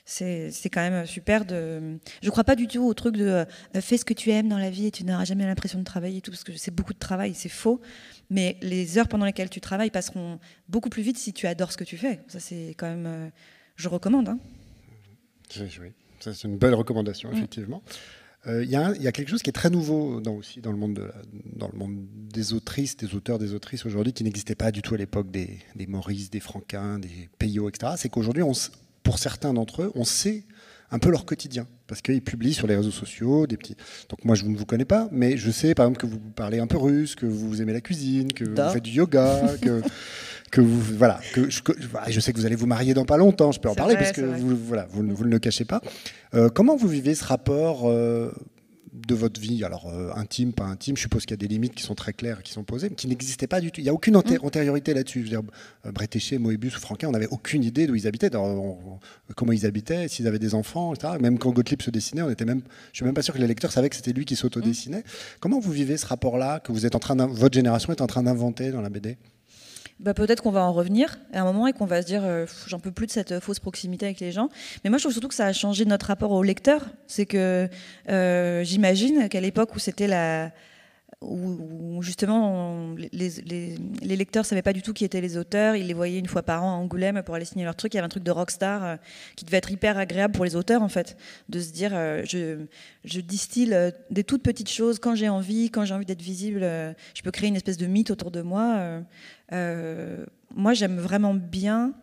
C'est quand même super de... Je crois pas du tout au truc de fais ce que tu aimes dans la vie et tu n'auras jamais l'impression de travailler et tout, parce que c'est beaucoup de travail, c'est faux. Mais les heures pendant lesquelles tu travailles passeront beaucoup plus vite si tu adores ce que tu fais. Ça, c'est quand même... je recommande. Hein. Oui, ça, c'est une belle recommandation, effectivement. Il y a quelque chose qui est très nouveau aussi dans le monde des autrices, des auteurs, des autrices aujourd'hui, qui n'existait pas du tout à l'époque des Maurice, des Franquin, des Peyo, etc. C'est qu'aujourd'hui, pour certains d'entre eux, on sait un peu leur quotidien, parce qu'ils publient sur les réseaux sociaux des petits. Donc moi, je ne vous connais pas, mais je sais par exemple que vous parlez un peu russe, que vous aimez la cuisine, que vous faites du yoga, que vous voilà, je sais que vous allez vous marier dans pas longtemps. Je peux en parler parce que vous ne le cachez pas. Comment vous vivez ce rapport de votre vie, alors intime, pas intime, je suppose qu'il y a des limites qui sont très claires, qui sont posées, mais qui n'existaient pas du tout. Il n'y a aucune antériorité là-dessus. Je veux dire, Bretéché, Moebius ou Franquin, on n'avait aucune idée d'où ils habitaient, comment ils habitaient, s'ils avaient des enfants, etc. Même quand Gottlieb se dessinait, je ne suis même pas sûr que les lecteurs savaient que c'était lui qui s'auto-dessinait. Comment vous vivez ce rapport-là que vous êtes votre génération est en train d'inventer dans la BD? Peut-être qu'on va en revenir à un moment et qu'on va se dire j'en peux plus de cette fausse proximité avec les gens. Mais moi je trouve surtout que ça a changé notre rapport au lecteur. C'est que j'imagine qu'à l'époque où c'était où justement les lecteurs ne savaient pas du tout qui étaient les auteurs, ils les voyaient une fois par an à Angoulême pour aller signer leur truc. Il y avait un truc de rockstar qui devait être hyper agréable pour les auteurs en fait, de se dire je distille des toutes petites choses quand j'ai envie d'être visible, je peux créer une espèce de mythe autour de moi. Moi j'aime vraiment bien.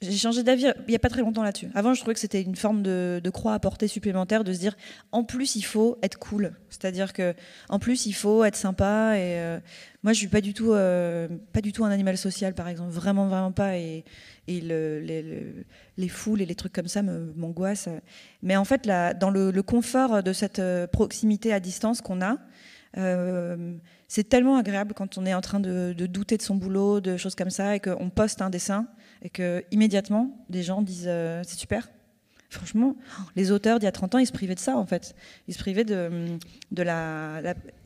J'ai changé d'avis il n'y a pas très longtemps là-dessus. Avant, je trouvais que c'était une forme de croix à porter supplémentaire, de se dire en plus il faut être cool, c'est-à-dire que en plus il faut être sympa. Et moi, je suis pas du tout un animal social, par exemple, vraiment pas. Et les foules et les trucs comme ça m'angoissent. Mais en fait, dans le confort de cette proximité à distance qu'on a. C'est tellement agréable quand on est en train de douter de son boulot, de choses comme ça, et qu'on poste un dessin et que immédiatement des gens disent c'est super. Franchement, les auteurs d'il y a 30 ans, ils se privaient de ça en fait. Ils se privaient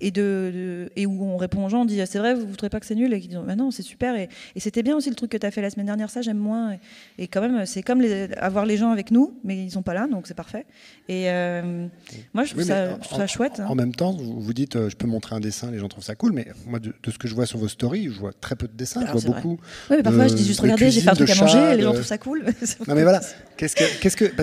et où on répond aux gens, on dit c'est vrai, vous ne trouvez pas que c'est nul, et ils disent bah non, c'est super, et c'était bien aussi le truc que tu as fait la semaine dernière, ça j'aime moins, et quand même c'est comme avoir les gens avec nous, mais ils sont pas là, donc c'est parfait. Et moi je trouve ça chouette. En même temps, vous dites je peux montrer un dessin, les gens trouvent ça cool, mais moi de ce que je vois sur vos stories, je vois très peu de dessins, je vois beaucoup. Oui, mais parfois je dis juste regardez, j'ai fait un truc à manger, et les gens trouvent ça cool. Non mais voilà, parce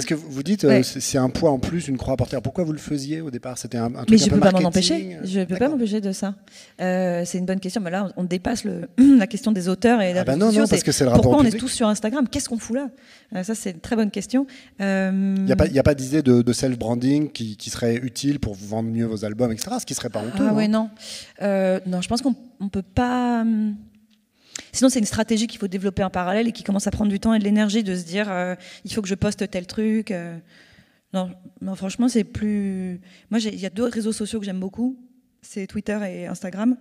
que vous dites c'est un poids en plus, une croix à porter. Pourquoi vous le faisiez au départ? C'était un truc mais je un peu peux pas m'en marketing. empêcher. Je peux pas m'empêcher de ça. C'est une bonne question. Mais là, on dépasse la question des auteurs et non, parce que c'est le rapport pourquoi au on public. est tous sur Instagram? Qu'est-ce qu'on fout là? Ça, c'est une très bonne question. Il n'y a pas d'idée de self-branding qui serait utile pour vous vendre mieux vos albums, etc. Ce qui serait pas honteux. Ah ouais, non. Non, je pense qu'on peut pas. Sinon, c'est une stratégie qu'il faut développer en parallèle et qui commence à prendre du temps et de l'énergie, de se dire il faut que je poste tel truc. Non, franchement, c'est plus. Moi, il y a deux réseaux sociaux que j'aime beaucoup, c'est Twitter et Instagram.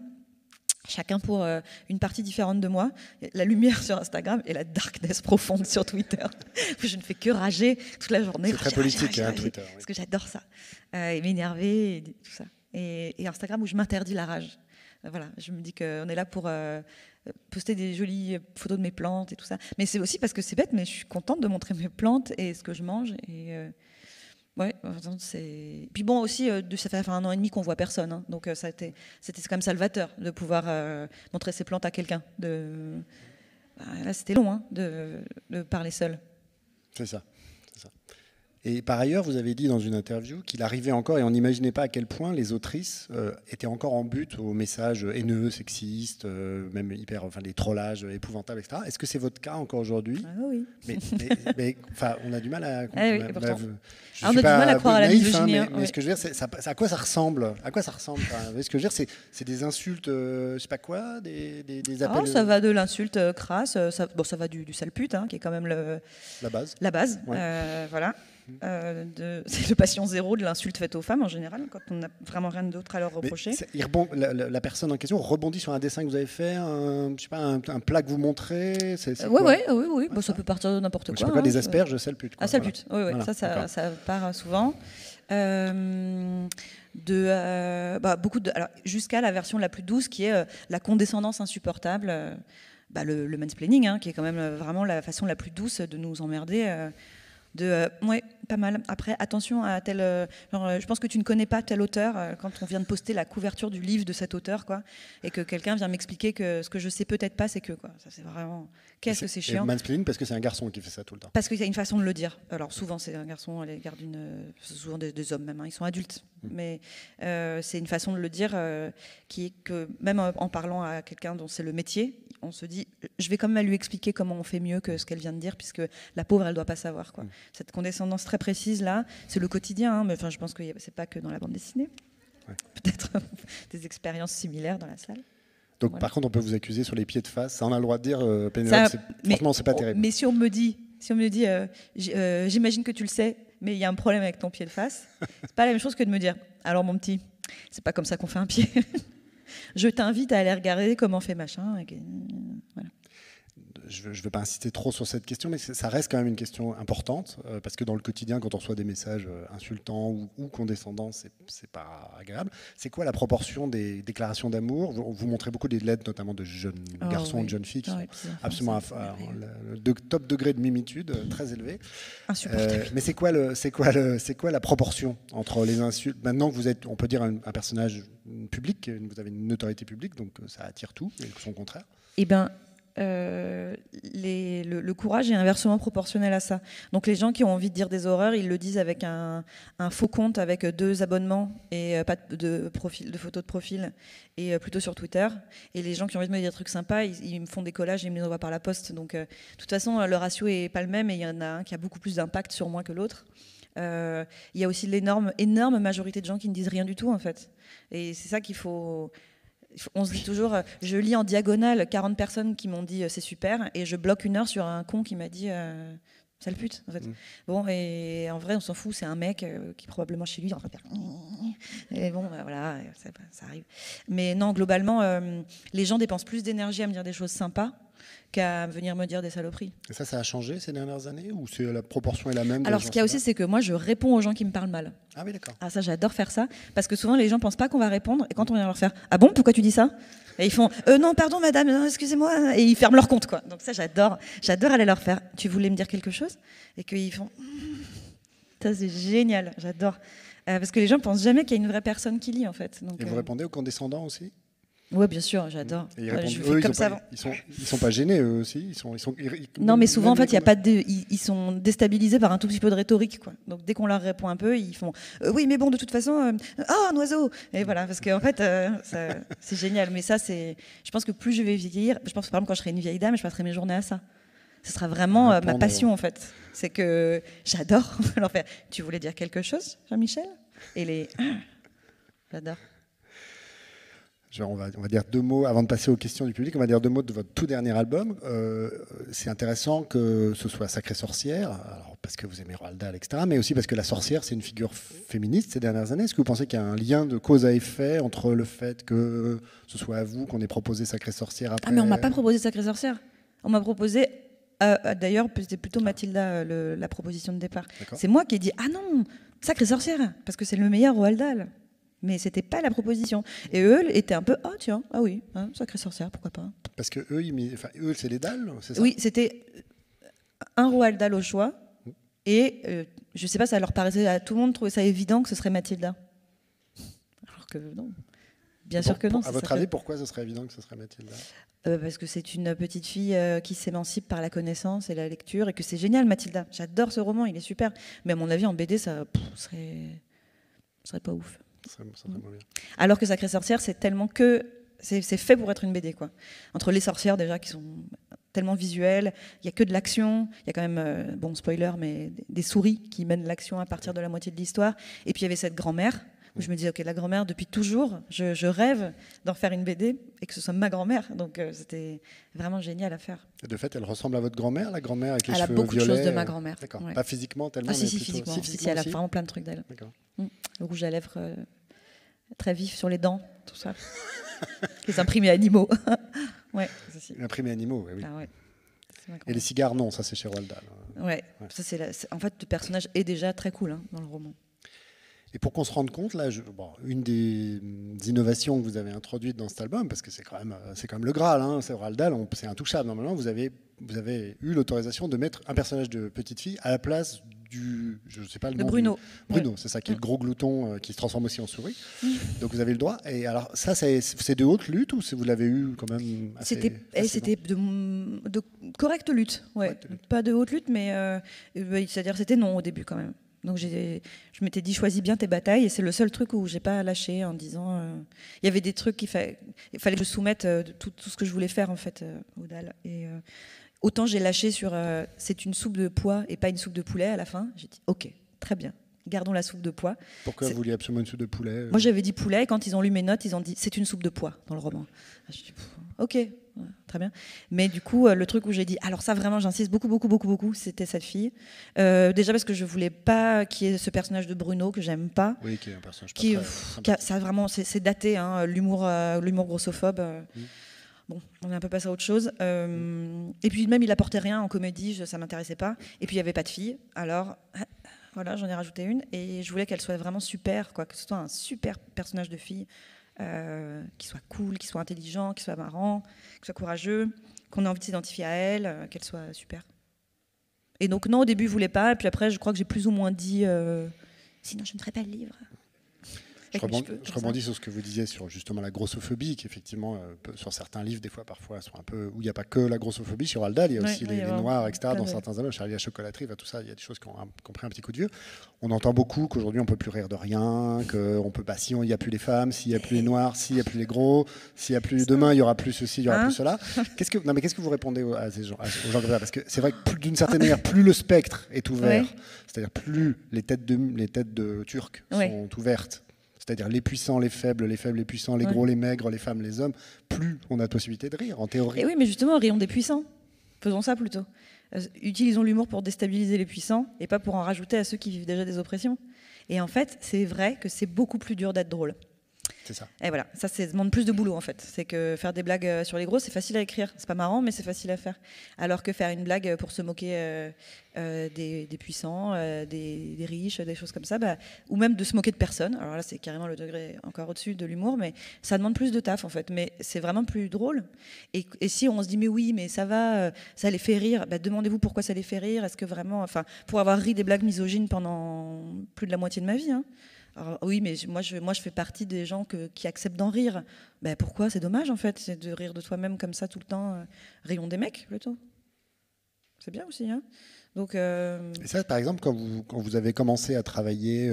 Chacun pour une partie différente de moi. La lumière sur Instagram et la darkness profonde sur Twitter. Je ne fais que rager toute la journée. C'est très politique, Twitter. Oui. Parce que j'adore ça. Et m'énerver, et tout ça. Et Instagram où je m'interdis la rage. Voilà, je me dis qu'on est là pour poster des jolies photos de mes plantes et tout ça. Mais c'est aussi parce que c'est bête, mais je suis contente de montrer mes plantes et ce que je mange. Et ouais, c'est. Puis bon aussi, ça fait 1 an et demi qu'on voit personne, hein, donc c'était quand même salvateur de pouvoir montrer ses plantes à quelqu'un. Là, c'était long hein, de parler seul. C'est ça. Et par ailleurs, vous avez dit dans une interview qu'il arrivait encore, et on n'imaginait pas à quel point les autrices étaient encore en butte aux messages haineux, sexistes, même des trollages épouvantables, etc. Est-ce que c'est votre cas encore aujourd'hui? Oui. Mais on a du mal à. Oui, on a du mal à croire à la misogynie. Mais ce que je veux dire, à quoi ça ressemble? À quoi ça ressemble? Ce que je veux dire, c'est des insultes, je sais pas quoi, des appels. Ça va de l'insulte crasse, ça va du sale pute, hein, qui est quand même la base. Ouais. Voilà. C'est le patient zéro de l'insulte faite aux femmes en général, quand on n'a vraiment rien d'autre à leur reprocher. La personne en question rebondit sur un dessin que vous avez fait, un plat que vous montrez. Oui. Ça peut partir de n'importe quoi. Je sais pas, des asperges, sale pute. Sale pute, oui. Voilà, ça part souvent. Beaucoup de. Alors, jusqu'à la version la plus douce, qui est la condescendance insupportable. Le mansplaining, hein, qui est quand même vraiment la façon la plus douce de nous emmerder. Ouais, pas mal. Après, attention à tel. Je pense que tu ne connais pas tel auteur quand on vient de poster la couverture du livre de cet auteur, quoi, et que quelqu'un vient m'expliquer que ce que je sais peut-être pas, c'est que, quoi. Ça, c'est vraiment. Qu'est-ce que c'est chiant. Mansplaining parce que c'est un garçon qui fait ça tout le temps. Parce qu'il y a une façon de le dire. Alors, souvent, c'est un garçon à l'égard c'est souvent des hommes même, hein, ils sont adultes. Mais c'est une façon de le dire qui est que, même en parlant à quelqu'un dont c'est le métier, on se dit, je vais quand même lui expliquer comment on fait mieux que ce qu'elle vient de dire, puisque la pauvre, elle doit pas savoir, quoi. Cette condescendance très précise là, c'est le quotidien, hein, mais enfin, je pense que c'est pas que dans la bande dessinée. Ouais. Peut-être des expériences similaires dans la salle. Donc voilà. Par contre, on peut vous accuser sur les pieds de face. Ça, on a le droit de dire, Pénélope, franchement, c'est pas terrible. Mais si on me dit, j'imagine que tu le sais, mais il y a un problème avec ton pied de face, c'est pas la même chose que de me dire, alors mon petit, c'est pas comme ça qu'on fait un pied. Je t'invite à aller regarder comment on fait machin. Voilà. Je ne veux pas insister trop sur cette question, mais ça reste quand même une question importante, parce que dans le quotidien, quand on reçoit des messages insultants ou condescendants, c'est pas agréable. C'est quoi la proportion des déclarations d'amour ? Vous montrez beaucoup des lettres, notamment de jeunes garçons, de jeunes filles, qui sont absolument le top degré de mimitude, très élevé. Insupportable. Mais c'est quoi la proportion entre les insultes ? Maintenant que vous êtes, on peut dire, un personnage public, vous avez une notoriété publique, donc ça attire tout, et son contraire. Eh bien, le courage est inversement proportionnel à ça. Donc les gens qui ont envie de dire des horreurs, ils le disent avec un faux compte, avec 2 abonnements et pas de photos de profil, et plutôt sur Twitter. Et les gens qui ont envie de me dire des trucs sympas, ils me font des collages et ils me les envoient par la poste. Donc de toute façon, le ratio est pas le même, et il y en a un qui a beaucoup plus d'impact sur moi que l'autre. Il y a aussi l'énorme majorité de gens qui ne disent rien du tout, en fait. Et c'est ça qu'il faut... On se dit toujours, je lis en diagonale 40 personnes qui m'ont dit c'est super, et je bloque 1 heure sur un con qui m'a dit sale pute, en fait. Bon, et en vrai, on s'en fout, c'est un mec qui probablement chez lui est en train de faire... Et bon, voilà, ça arrive. Mais non, globalement, les gens dépensent plus d'énergie à me dire des choses sympas qu'à venir me dire des saloperies. Et ça a changé ces dernières années, ou la proportion est la même? Alors, ce qu'il y a aussi, c'est que moi, je réponds aux gens qui me parlent mal. Ah oui, d'accord. Ah, ça, j'adore faire ça, parce que souvent, les gens pensent pas qu'on va répondre, et quand on vient leur faire « Ah bon, pourquoi tu dis ça ?» Et ils font « Non, pardon, madame, excusez-moi », et ils ferment leur compte, quoi. Donc ça, j'adore aller leur faire « Tu voulais me dire quelque chose ?» Et qu'ils font « Ça, c'est génial, j'adore. » Parce que les gens pensent jamais qu'il y a une vraie personne qui lit, en fait. Donc, et vous répondez aux condescendants aussi? Oui, bien sûr, j'adore. Je fais comme ça. Ils sont pas gênés, eux aussi. Non, mais souvent, en fait, ils sont déstabilisés par un tout petit peu de rhétorique, quoi. Donc, dès qu'on leur répond un peu, ils font oui, mais bon, de toute façon, un oiseau. Et voilà, parce qu'en fait, c'est génial. Mais ça, je pense que plus je vais vieillir, je pense que par exemple, quand je serai une vieille dame, je passerai mes journées à ça. Ce sera vraiment ma passion, en fait. C'est que j'adore leur faire. Tu voulais dire quelque chose, Jean-Michel? Et j'adore. On va dire 2 mots, avant de passer aux questions du public, on va dire 2 mots de votre tout dernier album. C'est intéressant que ce soit Sacrée Sorcière, alors parce que vous aimez Roald Dahl, etc., mais aussi parce que la sorcière, c'est une figure féministe ces dernières années. Est-ce que vous pensez qu'il y a un lien de cause à effet entre le fait que ce soit à vous qu'on ait proposé Sacrée Sorcière après? Ah, mais on ne m'a pas proposé Sacrée Sorcière. On m'a proposé... D'ailleurs, c'était plutôt Mathilda la proposition de départ. C'est moi qui ai dit « Ah non, Sacrée Sorcière !» parce que c'est le meilleur Roald Dahl. Mais c'était pas la proposition. Et eux étaient un peu, tiens, ah oui, hein, Sacrée Sorcière, pourquoi pas. Parce que eux, c'est les Dahl, c'est ça? Oui, c'était un Roald Dahl au choix. Et je sais pas, ça leur paraissait à tout le monde, trouvait ça évident que ce serait Mathilda. Alors que non. Bien sûr que non. À votre avis, pourquoi ce serait évident que ce serait Mathilda? Parce que c'est une petite fille qui s'émancipe par la connaissance et la lecture, et que c'est génial, Mathilda. J'adore ce roman, il est super. Mais à mon avis, en BD, ça serait pas ouf. Alors que Sacrée Sorcière, c'est tellement c'est fait pour être une BD, quoi. Entre les sorcières déjà qui sont tellement visuelles, il y a que de l'action, il y a quand même bon spoiler, mais des souris qui mènent l'action à partir de la moitié de l'histoire. Et puis il y avait cette grand-mère où je me disais ok, la grand-mère, depuis toujours, je rêve d'en faire une BD et que ce soit ma grand-mère. Donc c'était vraiment génial à faire. Et de fait, elle ressemble à votre grand-mère, la grand-mère avec les cheveux violets. Elle a beaucoup de choses de ma grand-mère. D'accord. Ouais. Pas physiquement tellement. Ah si, physiquement. Si, elle a vraiment plein de trucs d'elle. D'accord. Le rouge à lèvres très vif sur les dents, tout ça. Les imprimés animaux. Ouais, les imprimés animaux, oui. Ah ouais. Et les cigares, non, ça c'est chez Roald Dahl. Ouais. Ça, en fait, le personnage est déjà très cool dans le roman. Et pour qu'on se rende compte, là, une des innovations que vous avez introduites dans cet album, parce que c'est quand même le Graal, hein, c'est Roald Dahl, c'est intouchable. Normalement, vous avez eu l'autorisation de mettre un personnage de petite fille à la place je ne sais pas le De nom. Bruno. Bruno, Ouais. c'est ça, qui est le gros glouton qui se transforme aussi en souris. Donc vous avez le droit. Et alors ça, c'est de haute lutte ou vous l'avez eu quand même assez C'était de correcte lutte, ouais. Ouais, de lutte. Pas de haute lutte, mais c'est-à-dire c'était non au début quand même. Donc je m'étais dit choisis bien tes batailles et c'est le seul truc où j'ai pas lâché en disant il y avait des trucs il fallait que je soumette tout ce que je voulais faire en fait au DAL et autant j'ai lâché sur c'est une soupe de pois et pas une soupe de poulet à la fin. J'ai dit ok, très bien. Gardons la soupe de pois. Pourquoi vous vouliez absolument une soupe de poulet Moi j'avais dit poulet et quand ils ont lu mes notes, ils ont dit c'est une soupe de pois dans le roman. Je dis ok, ouais, très bien. Mais du coup, le truc où j'ai dit alors ça vraiment j'insiste beaucoup, c'était cette fille. Déjà parce que je voulais pas qu'il y ait ce personnage de Bruno que j'aime pas. Oui, qui est un personnage pas Qui, très ça vraiment c'est daté hein, l'humour grossophobe. Bon, on est un peu passé à autre chose. Et puis même il apportait rien en comédie, ça m'intéressait pas. Et puis il y avait pas de fille. Alors voilà, j'en ai rajouté une et je voulais qu'elle soit vraiment super, quoi, que ce soit un super personnage de fille, qui soit cool, qui soit intelligent, qui soit marrant, qui soit courageux, qu'on ait envie de s'identifier à elle, qu'elle soit super. Et donc non, au début, je voulais pas, et puis après, je crois que j'ai plus ou moins dit, sinon je ne ferai pas le livre. Je rebondis sur ce que vous disiez sur justement la grossophobie, qui effectivement, sur certains livres, des fois, parfois, sont un peu où il n'y a pas que la grossophobie. Sur Roald Dahl, il y a aussi les noirs, etc. Dans certains albums, Charlie la chocolaterie, tout ça, il y a des choses qui ont pris un petit coup de vieux. On entend beaucoup qu'aujourd'hui, on ne peut plus rire de rien, qu'on peut pas, s'il n'y a plus les femmes, s'il n'y a plus les noirs, s'il n'y a plus les gros, s'il n'y a plus demain, il y aura plus ceci, il y aura plus cela. Qu'est-ce que vous répondez à ces gens, aux gens comme ça? Parce que c'est vrai que d'une certaine manière, plus le spectre est ouvert, c'est-à-dire plus les têtes de Turcs sont ouvertes, c'est-à-dire les puissants, les faibles, les puissants, les gros, les maigres, les femmes, les hommes, plus on a de possibilité de rire, en théorie. Et oui, mais justement, rions des puissants. Faisons ça plutôt. Utilisons l'humour pour déstabiliser les puissants et pas pour en rajouter à ceux qui vivent déjà des oppressions. Et en fait, c'est vrai que c'est beaucoup plus dur d'être drôle. C'est ça. Et voilà, ça demande plus de boulot en fait. C'est que faire des blagues sur les gros, c'est facile à écrire. C'est pas marrant, mais c'est facile à faire. Alors que faire une blague pour se moquer des puissants, des riches, des choses comme ça, ou même de se moquer de personne. Alors là, c'est carrément le degré encore au-dessus de l'humour, mais ça demande plus de taf en fait. Mais c'est vraiment plus drôle. Et si on se dit mais oui, mais ça va, ça les fait rire, demandez-vous pourquoi ça les fait rire. Est-ce que vraiment, enfin, pour avoir ri des blagues misogynes pendant plus de la moitié de ma vie, hein. Alors, oui, mais moi je fais partie des gens qui acceptent d'en rire. Pourquoi? C'est dommage en fait, c'est de rire de toi-même comme ça tout le temps. Rions des mecs plutôt. C'est bien aussi, hein. Donc, Et ça, par exemple, quand vous avez commencé à travailler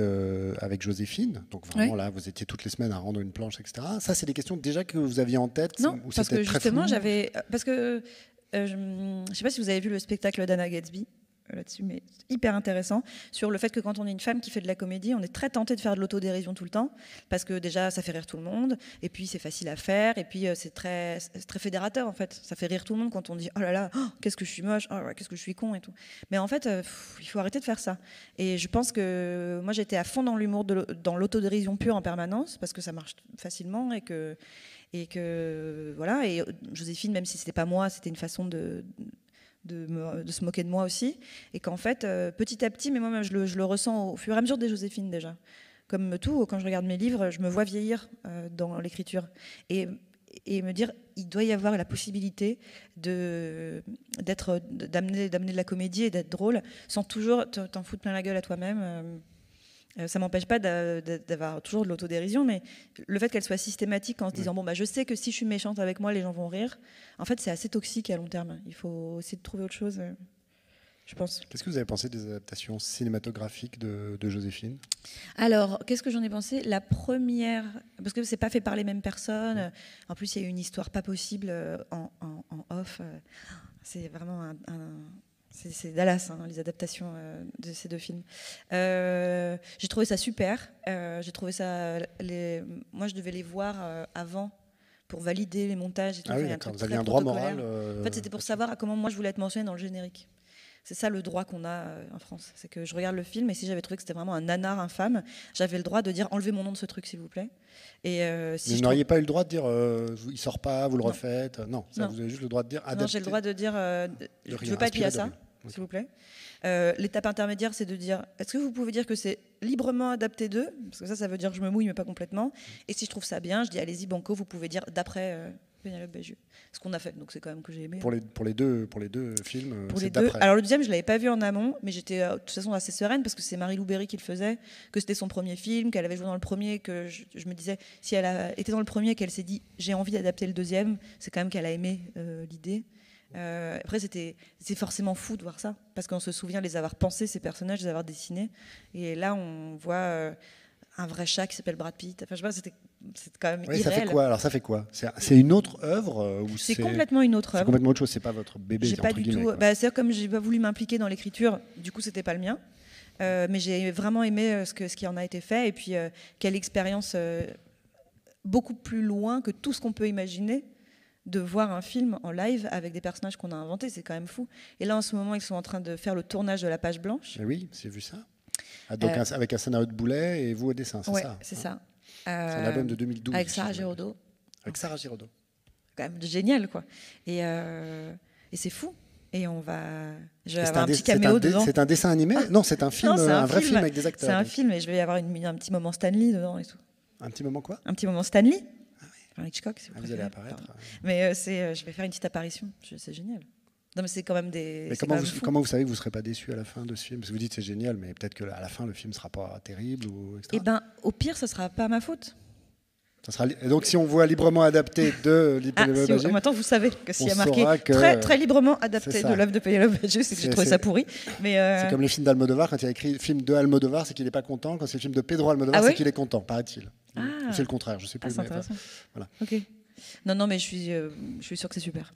avec Joséphine, donc vraiment là, vous étiez toutes les semaines à rendre une planche, etc. Ça, c'est des questions déjà que vous aviez en tête? Non, ou parce que justement, parce que je ne sais pas si vous avez vu le spectacle d'Anna Gatsby là-dessus, mais hyper intéressant, sur le fait que quand on est une femme qui fait de la comédie, on est très tenté de faire de l'autodérision tout le temps, parce que déjà, ça fait rire tout le monde, et puis c'est facile à faire, et puis c'est très fédérateur, en fait. Ça fait rire tout le monde quand on dit « Oh là là, qu'est-ce que je suis moche, oh là là, qu'est-ce que je suis con » et tout. Mais en fait, il faut arrêter de faire ça. Et je pense que moi, j'étais à fond dans l'humour, dans l'autodérision pure en permanence, parce que ça marche facilement, et que voilà. Et Joséphine, même si c'était pas moi, c'était une façon de se moquer de moi aussi, et qu'en fait petit à petit, mais moi-même je le ressens au fur et à mesure des Joséphine déjà, comme tout, quand je regarde mes livres, je me vois vieillir dans l'écriture et me dire il doit y avoir la possibilité d'amener de la comédie et d'être drôle sans toujours t'en foutre plein la gueule à toi-même. Ça m'empêche pas d'avoir toujours de l'autodérision, mais le fait qu'elle soit systématique en se disant bon je sais que si je suis méchante avec moi, les gens vont rire. En fait, c'est assez toxique à long terme. Il faut essayer de trouver autre chose, je pense. Qu'est-ce que vous avez pensé des adaptations cinématographiques de Joséphine? Alors, qu'est-ce que j'en ai pensé? La première, parce que c'est pas fait par les mêmes personnes. En plus, il y a une histoire pas possible en off. C'est vraiment c'est Dallas, hein, les adaptations de ces deux films. J'ai trouvé ça super. J'ai trouvé ça. Moi, je devais les voir avant pour valider les montages et tout. Ah oui, d'accord. Vous aviez un droit moral. En fait, c'était pour savoir à comment moi je voulais être mentionnée dans le générique. C'est ça le droit qu'on a en France. C'est que je regarde le film et si j'avais trouvé que c'était vraiment un nanar infâme, j'avais le droit de dire enlevez mon nom de ce truc, s'il vous plaît. Et si vous n'auriez pas eu le droit de dire il sort pas, vous le refaites. Non, ça, non. Vous avez juste le droit de dire adapter. Non, j'ai le droit de dire je veux pas être lié à ça, s'il vous plaît. L'étape intermédiaire, c'est de dire est-ce que vous pouvez dire que c'est librement adapté d'eux, parce que ça veut dire que je me mouille mais pas complètement, et si je trouve ça bien, je dis allez-y banco, vous pouvez dire d'après Pénélope Bagieux. Ce qu'on a fait, donc c'est quand même que j'ai aimé. Pour les deux films, pour les c'est deux. d'après. Alors le deuxième, je l'avais pas vu en amont, mais j'étais de toute façon assez sereine parce que c'est Marie-Lou Berry qui le faisait, que c'était son premier film, qu'elle avait joué dans le premier, que je me disais, si elle a été dans le premier, qu'elle s'est dit j'ai envie d'adapter le deuxième, c'est quand même qu'elle a aimé l'idée. Après, c'est forcément fou de voir ça, parce qu'on se souvient les avoir pensés, ces personnages, les avoir dessinés. Et là, on voit un vrai chat qui s'appelle Brad Pitt. Enfin, je sais pas, c'est quand même irréel. Ça fait quoi? Alors, ça fait quoi? C'est une autre œuvre ou c'est complètement une autre œuvre. C'est complètement autre chose, c'est pas votre bébé. J'ai pas du tout. C'est comme j'ai pas voulu m'impliquer dans l'écriture, du coup, c'était pas le mien. Mais j'ai vraiment aimé ce qui en a été fait. Et puis, quelle expérience beaucoup plus loin que tout ce qu'on peut imaginer, de voir un film en live avec des personnages qu'on a inventés, c'est quand même fou. Et là, en ce moment, ils sont en train de faire le tournage de la page blanche. Mais oui, j'ai vu ça. Donc avec un scénario de Boulet et vous au dessin, c'est ça? Oui, c'est ça. C'est un album de 2012. Avec Sarah Giraudot. Avec Sarah Giraudot. Quand même génial, quoi. Et c'est fou. Et on va... Je vais avoir un petit caméo dedans. C'est un dessin animé? Non, c'est un film, non, un vrai film avec des acteurs. C'est un film et je vais y avoir un petit moment Stanley dedans et tout. Un petit moment quoi? Un petit moment Stanley. Enfin, Hitchcock, si vous préférez. Vous allez apparaître. Mais je vais faire une petite apparition. C'est génial. Non, mais c'est quand même des. Mais comment vous savez que vous ne serez pas déçu à la fin de ce film? Parce que vous dites c'est génial, mais peut-être qu'à la fin le film ne sera pas terrible ou etc. Eh ben, au pire, ça sera pas ma faute. Ça sera donc si on voit librement adapté de Pénélope Bagieux. Maintenant, vous savez que s'il y a marqué très, très librement adapté de l'œuvre de Pénélope Bagieux, c'est que j'ai trouvé ça pourri. Mais c'est comme les films d'Almodovar. Quand il y a écrit film de Almodovar, c'est qu'il n'est pas content. Quand c'est le film de Pedro Almodovar, c'est qu'il est content, paraît-il. C'est le contraire, je ne sais plus. C'est intéressant. Voilà. Ok. Non, mais je suis sûre que c'est super.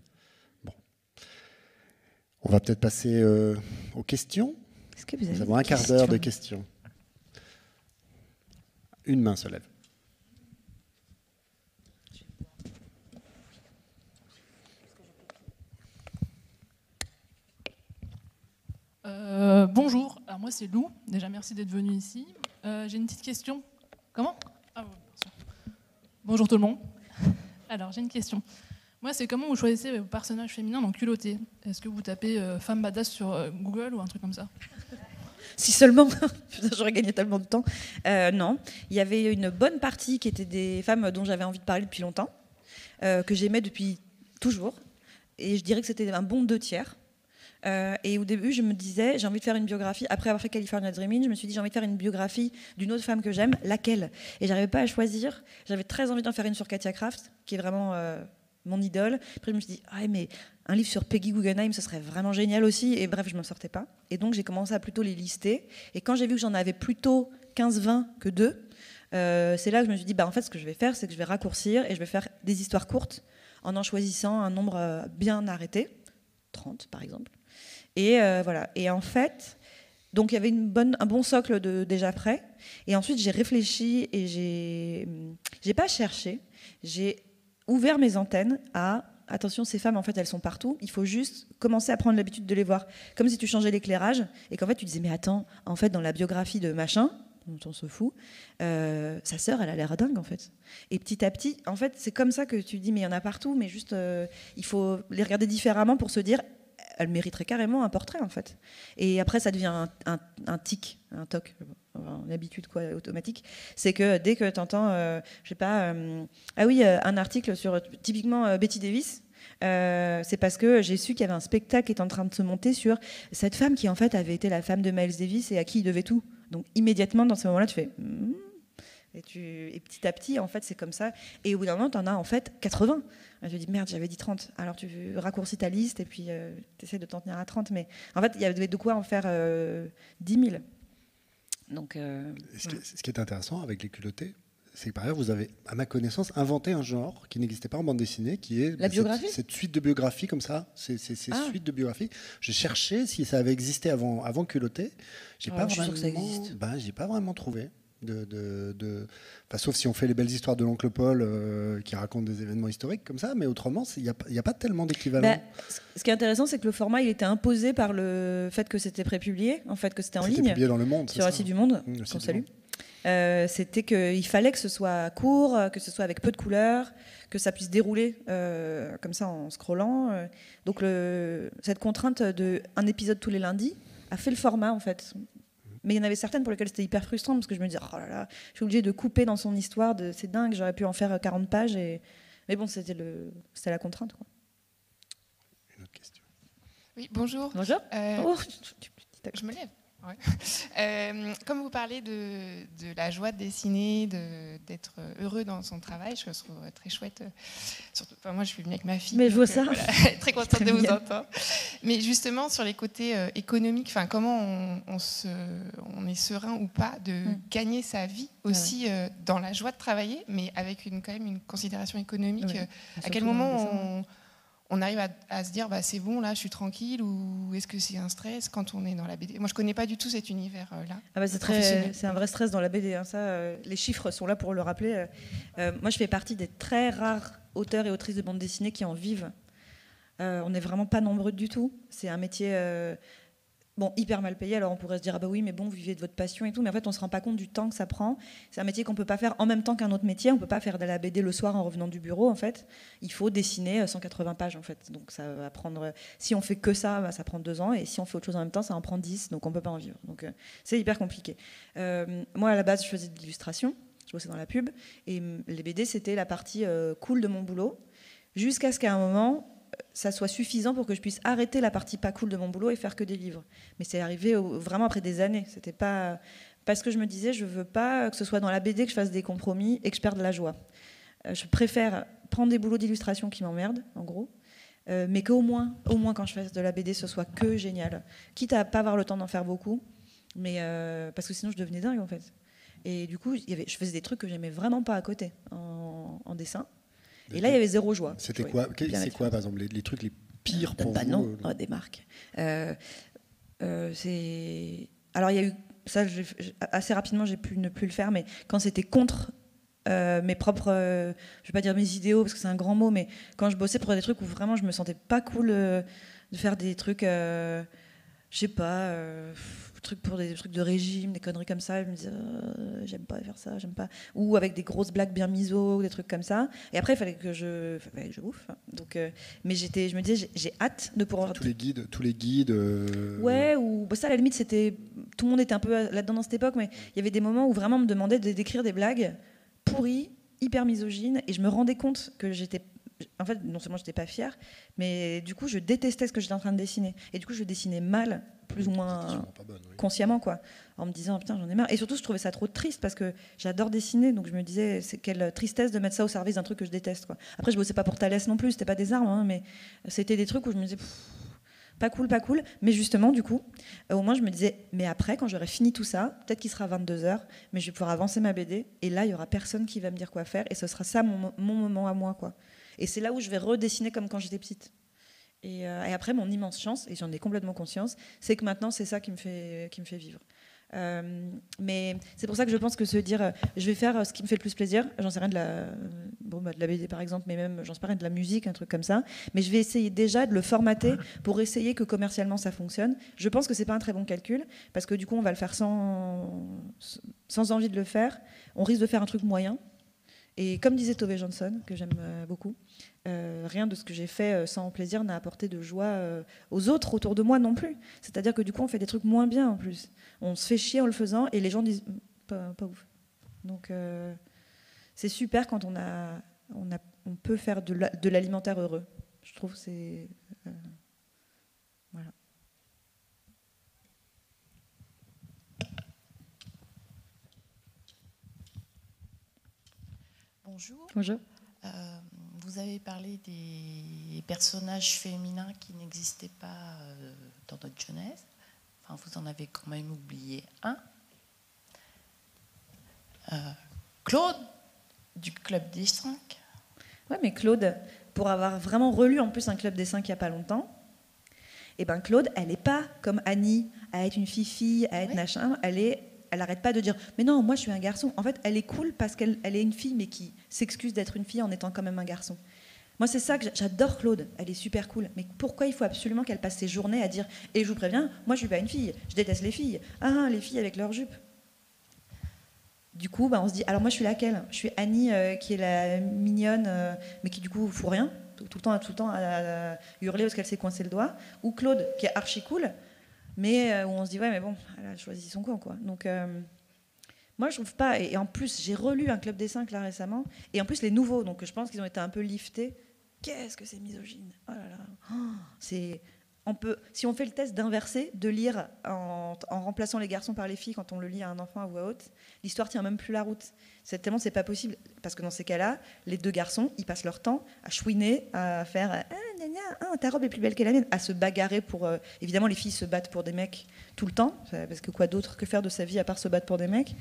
Bon. On va peut-être passer aux questions. Est-ce que vous Nous avons un quart d'heure de questions. Une main se lève. Bonjour, alors moi c'est Lou, déjà merci d'être venu ici. J'ai une petite question. Comment? Bonjour tout le monde. Alors j'ai une question. Moi c'est comment vous choisissez vos personnages féminins dans Culotté? Est-ce que vous tapez femme badass sur Google ou un truc comme ça? Si seulement, j'aurais gagné tellement de temps. Non, il y avait une bonne partie qui étaient des femmes dont j'avais envie de parler depuis longtemps, que j'aimais depuis toujours, et je dirais que c'était un bon 2/3. Et au début, je me disais, j'ai envie de faire une biographie. Après avoir fait California Dreaming, je me suis dit, j'ai envie de faire une biographie d'une autre femme que j'aime, laquelle? Et j'arrivais pas à choisir. J'avais très envie d'en faire une sur Katia Kraft, qui est vraiment mon idole. Après, je me suis dit, mais un livre sur Peggy Guggenheim, ce serait vraiment génial aussi. Et bref, je m'en sortais pas. Et donc, j'ai commencé à plutôt les lister. Et quand j'ai vu que j'en avais plutôt 15-20 que 2, c'est là que je me suis dit, en fait, ce que je vais faire, c'est que je vais raccourcir et je vais faire des histoires courtes en choisissant un nombre bien arrêté, 30 par exemple. Et voilà. Et en fait, donc il y avait un bon socle déjà prêt. Et ensuite, j'ai réfléchi et j'ai pas cherché. J'ai ouvert mes antennes à attention, ces femmes, en fait, elles sont partout. Il faut juste commencer à prendre l'habitude de les voir. Comme si tu changeais l'éclairage et qu'en fait, tu disais mais attends, en fait, dans la biographie de machin, dont on se fout, sa sœur, elle a l'air dingue en fait. Et petit à petit, en fait, c'est comme ça que tu dis mais il y en a partout, mais juste il faut les regarder différemment pour se dire elle mériterait carrément un portrait en fait. Et après ça devient un tic, un toc, une habitude quoi, automatique. C'est que dès que tu entends, je sais pas, un article sur typiquement Betty Davis. C'est parce que j'ai su qu'il y avait un spectacle qui est en train de se monter sur cette femme qui en fait avait été la femme de Miles Davis et à qui il devait tout. Donc immédiatement dans ce moment-là tu fais et petit à petit en fait c'est comme ça et au bout d'un moment tu en as en fait 80. Je me dis merde j'avais dit 30, alors tu raccourcis ta liste et puis tu essaies de t'en tenir à 30, mais en fait il y avait de quoi en faire 10 000. Donc, ce qui est intéressant avec les culottés, c'est que par ailleurs vous avez à ma connaissance inventé un genre qui n'existait pas en bande dessinée, qui est la biographie, cette suite de biographies comme ça, ces suites de biographies. J'ai cherché si ça avait existé avant culotté, j'ai pas vraiment trouvé. Sauf si on fait les belles histoires de l'oncle Paul qui racontent des événements historiques comme ça, mais autrement il n'y a pas tellement d'équivalent. Ce qui est intéressant, c'est que le format il était imposé par le fait que c'était prépublié, en fait que c'était en ligne, c'était publié dans Le Monde, sur le site du Monde, qu'on salue. C'était qu'il fallait que ce soit court, que ce soit avec peu de couleurs, que ça puisse dérouler comme ça en scrollant. Donc cette contrainte d'un épisode tous les lundis a fait le format en fait. Mais il y en avait certaines pour lesquelles c'était hyper frustrant parce que je me disais oh là là, je suis obligée de couper dans son histoire, c'est dingue, j'aurais pu en faire 40 pages et Mais bon, c'était la contrainte, quoi. Une autre question. Oui, bonjour. Bonjour. Je me lève. Ouais. Comme vous parlez de la joie de dessiner, d'être heureux dans son travail, je trouve très chouette. Surtout, moi, je suis venue avec ma fille. Mais je vois ça. Voilà, très contente de vous entendre. Mais justement, sur les côtés économiques, comment on est serein ou pas de gagner sa vie aussi dans la joie de travailler, mais avec quand même une considération économique. Ouais. À quel moment on arrive à se dire c'est bon, là je suis tranquille, ou est-ce que c'est un stress quand on est dans la BD? Moi je connais pas du tout cet univers-là. C'est un vrai stress dans la BD, hein, ça, les chiffres sont là pour le rappeler. Moi je fais partie des très rares auteurs et autrices de bande dessinée qui en vivent. On n'est vraiment pas nombreux du tout. C'est un métier hyper mal payé. Alors on pourrait se dire oui, mais bon, vous vivez de votre passion et tout, mais en fait on se rend pas compte du temps que ça prend. C'est un métier qu'on peut pas faire en même temps qu'un autre métier. On peut pas faire de la BD le soir en revenant du bureau, en fait. Il faut dessiner 180 pages, en fait. Donc ça va prendre, si on fait que ça, ça prend 2 ans, et si on fait autre chose en même temps, ça en prend 10, donc on peut pas en vivre. Donc c'est hyper compliqué. Moi à la base je faisais de l'illustration, je bossais dans la pub, et les BD c'était la partie cool de mon boulot, jusqu'à ce qu'à un moment ça soit suffisant pour que je puisse arrêter la partie pas cool de mon boulot et faire que des livres. Mais c'est arrivé vraiment après des années. C'était pas parce que je me disais je veux pas que ce soit dans la BD que je fasse des compromis et que je perde la joie. Je préfère prendre des boulots d'illustration qui m'emmerdent, en gros, mais qu'au moins quand je fasse de la BD, ce soit que génial. Quitte à pas avoir le temps d'en faire beaucoup, mais parce que sinon je devenais dingue en fait. Et du coup, je faisais des trucs que j'aimais vraiment pas à côté en dessin. Et là, il y avait zéro joie. C'était quoi, c'est quoi, par exemple, les trucs les pires pour vous des marques. Alors, il y a eu ça, assez rapidement, j'ai pu ne plus le faire, mais quand c'était contre mes propres, je vais pas dire mes idéaux, parce que c'est un grand mot, mais quand je bossais pour des trucs où vraiment je me sentais pas cool de faire des trucs, je sais pas, pour des trucs de régime, des conneries comme ça, je me disais j'aime pas faire ça, j'aime pas, ou avec des grosses blagues bien miso, des trucs comme ça, et après il fallait que je bouffe, donc mais je me disais j'ai hâte de pouvoir tous les guides ouais, ou ça à la limite c'était, tout le monde était un peu là-dedans dans cette époque, mais il y avait des moments où vraiment on me demandait d'écrire des blagues pourries, hyper misogynes, et je me rendais compte que en fait, non seulement j'étais pas fière, mais du coup je détestais ce que j'étais en train de dessiner, et du coup je dessinais mal, plus ou moins consciemment, quoi, en me disant putain j'en ai marre. Et surtout je trouvais ça trop triste parce que j'adore dessiner, donc je me disais c'est quelle tristesse de mettre ça au service d'un truc que je déteste, quoi. Après je bossais pas pour Thales non plus, c'était pas des armes, hein, mais c'était des trucs où je me disais pas cool, mais justement du coup au moins je me disais mais après quand j'aurai fini tout ça, peut-être qu'il sera 22h, mais je vais pouvoir avancer ma BD, et là il y aura personne qui va me dire quoi faire, et ce sera ça mon moment à moi, quoi. Et c'est là où je vais redessiner comme quand j'étais petite. Et après, mon immense chance, et j'en ai complètement conscience, c'est que maintenant, c'est ça qui me fait vivre. Mais c'est pour ça que je pense que se dire je vais faire ce qui me fait le plus plaisir, j'en sais rien de la BD par exemple, mais même j'en sais rien de la musique, un truc comme ça, mais je vais essayer déjà de le formater pour essayer que commercialement ça fonctionne. Je pense que c'est pas un très bon calcul, parce que du coup on va le faire sans envie de le faire, on risque de faire un truc moyen. Et comme disait Tove Jansson, que j'aime beaucoup, rien de ce que j'ai fait sans plaisir n'a apporté de joie aux autres autour de moi non plus. C'est-à-dire que du coup, on fait des trucs moins bien en plus. On se fait chier en le faisant et les gens disent pas ouf. Donc c'est super quand on peut faire de l'alimentaire heureux. Je trouve que c'est... voilà. Bonjour. Bonjour. Vous avez parlé des personnages féminins qui n'existaient pas dans notre jeunesse. Enfin, vous en avez quand même oublié un. Claude, du Club des 5. Ouais, mais Claude, pour avoir vraiment relu en plus un Club des 5 il n'y a pas longtemps, et ben Claude, elle n'est pas comme Annie, à être une fille, à être machin, elle n'arrête pas de dire mais non, moi je suis un garçon. En fait, elle est cool parce qu'elle est une fille, mais qui s'excuse d'être une fille en étant quand même un garçon. Moi, c'est ça que j'adore Claude, elle est super cool. Mais pourquoi il faut absolument qu'elle passe ses journées à dire et je vous préviens, moi je suis pas une fille, je déteste les filles. Ah, les filles avec leurs jupes. Du coup, on se dit alors moi je suis laquelle? Je suis Annie qui est la mignonne, mais qui du coup fout rien, tout le temps à hurler parce qu'elle s'est coincé le doigt, ou Claude qui est archi cool, mais où on se dit ouais mais bon, elle a choisi son camp, quoi. Donc Moi, je trouve pas. Et en plus, j'ai relu Un Club des 5 là récemment. Et en plus, les nouveaux. Donc, je pense qu'ils ont été un peu liftés. Qu'est-ce que c'est misogyne. Oh là là. C'est... si on fait le test d'inverser, de lire en remplaçant les garçons par les filles quand on le lit à un enfant à voix haute, l'histoire tient même plus la route. Tellement c'est pas possible. Parce que dans ces cas-là, les deux garçons, ils passent leur temps à chouiner, à faire ta robe est plus belle que la mienne, à se bagarrer pour... évidemment, les filles se battent pour des mecs tout le temps, parce que quoi d'autre que faire de sa vie à part se battre pour des mecs.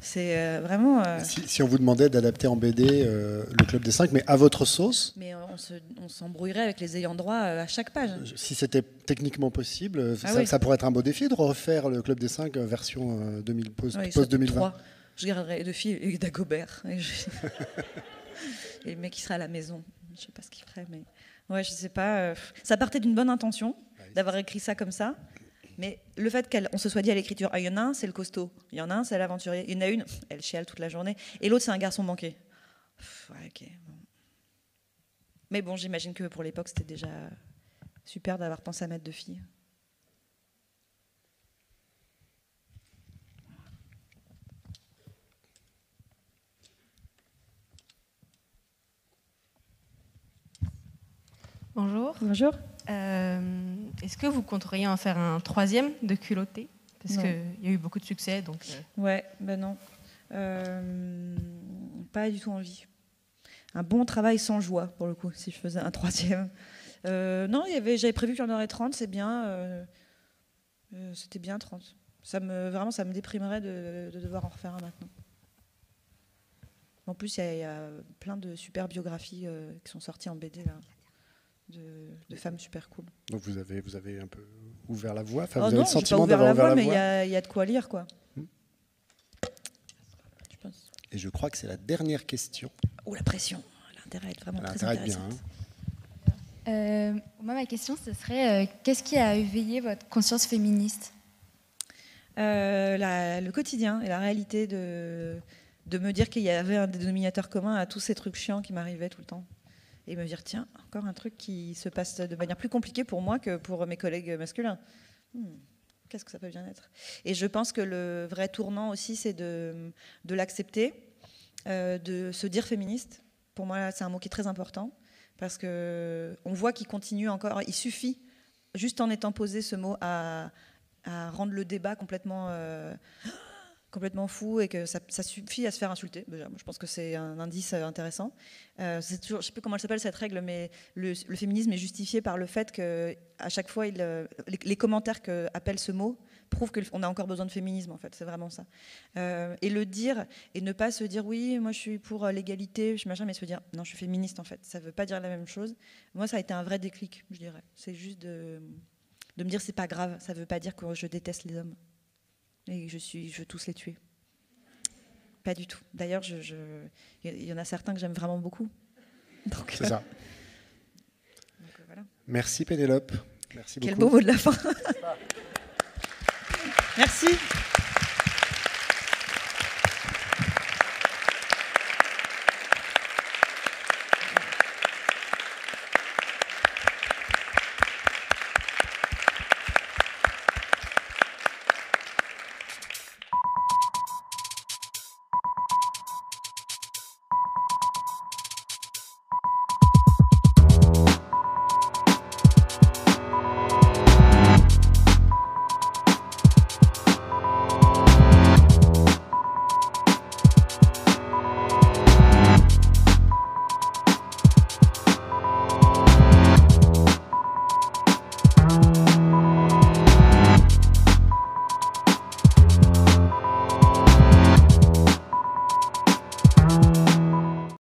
C'est vraiment... Si on vous demandait d'adapter en BD le Club des 5, mais à votre sauce... Mais on s'embrouillerait avec les ayants droit à chaque page. Si c'était techniquement possible, oui. ça pourrait être un beau défi de refaire le Club des 5 version post-2020. Je garderais 2 filles et Dagobert. Et le mec qui serait à la maison. Je sais pas ce qu'il ferait, mais... Ouais, je sais pas. Ça partait d'une bonne intention, d'avoir écrit ça comme ça. Mais le fait qu'on se soit dit à l'écriture, il y en a un, c'est le costaud. Il y en a un, c'est l'aventurier. Il y en a une, elle chiale toute la journée. Et l'autre, c'est un garçon banqué. Ouais, ok. Bon. Mais bon, j'imagine que pour l'époque, c'était déjà super d'avoir pensé à mettre 2 filles. Bonjour. Bonjour. Est-ce que vous compteriez en faire un 3e de culotté? Parce qu'il y a eu beaucoup de succès. Donc Ouais, ben non. Pas du tout envie. Un bon travail sans joie, pour le coup, si je faisais un 3e. Non, j'avais prévu qu'il y en aurait 30, c'est bien. C'était bien 30. Vraiment, ça me déprimerait de devoir en refaire un maintenant. En plus, il y a plein de super biographies qui sont sorties en BD, là. De femmes super cool. Donc vous avez un peu ouvert la voie. Vous avez le sentiment d'avoir ouvert la voie, mais il y a de quoi lire, quoi. Je pense. Et je crois que c'est la dernière question. Oh, la pression. L'intérêt est vraiment très intéressante. Moi, ma question, ce serait qu'est-ce qui a éveillé votre conscience féministe? Le quotidien et la réalité de me dire qu'il y avait un dénominateur commun à tous ces trucs chiants qui m'arrivaient tout le temps. Et me dire, tiens, encore un truc qui se passe de manière plus compliquée pour moi que pour mes collègues masculins. Qu'est-ce que ça peut bien être? Et je pense que le vrai tournant aussi, c'est de l'accepter, de se dire féministe. Pour moi, c'est un mot qui est très important, parce qu'on voit qu'il continue encore. Il suffit, juste en étant posé ce mot, à rendre le débat complètement fou, et que ça suffit à se faire insulter. Déjà, je pense que c'est un indice intéressant. C'est toujours, je ne sais plus comment elle s'appelle cette règle, mais le féminisme est justifié par le fait qu'à chaque fois, les commentaires qu'appelle ce mot prouvent qu'on a encore besoin de féminisme, en fait. C'est vraiment ça. Et le dire, et ne pas se dire, oui, moi je suis pour l'égalité, machin, mais se dire, non, je suis féministe, en fait. Ça ne veut pas dire la même chose. Moi, ça a été un vrai déclic, je dirais. C'est juste de me dire, c'est pas grave. Ça ne veut pas dire que je déteste les hommes. Et je veux tous les tuer. Pas du tout. D'ailleurs, il y en a certains que j'aime vraiment beaucoup. C'est ça. Voilà. Merci Pénélope. Merci beaucoup. Quel beau mot de la fin. Merci.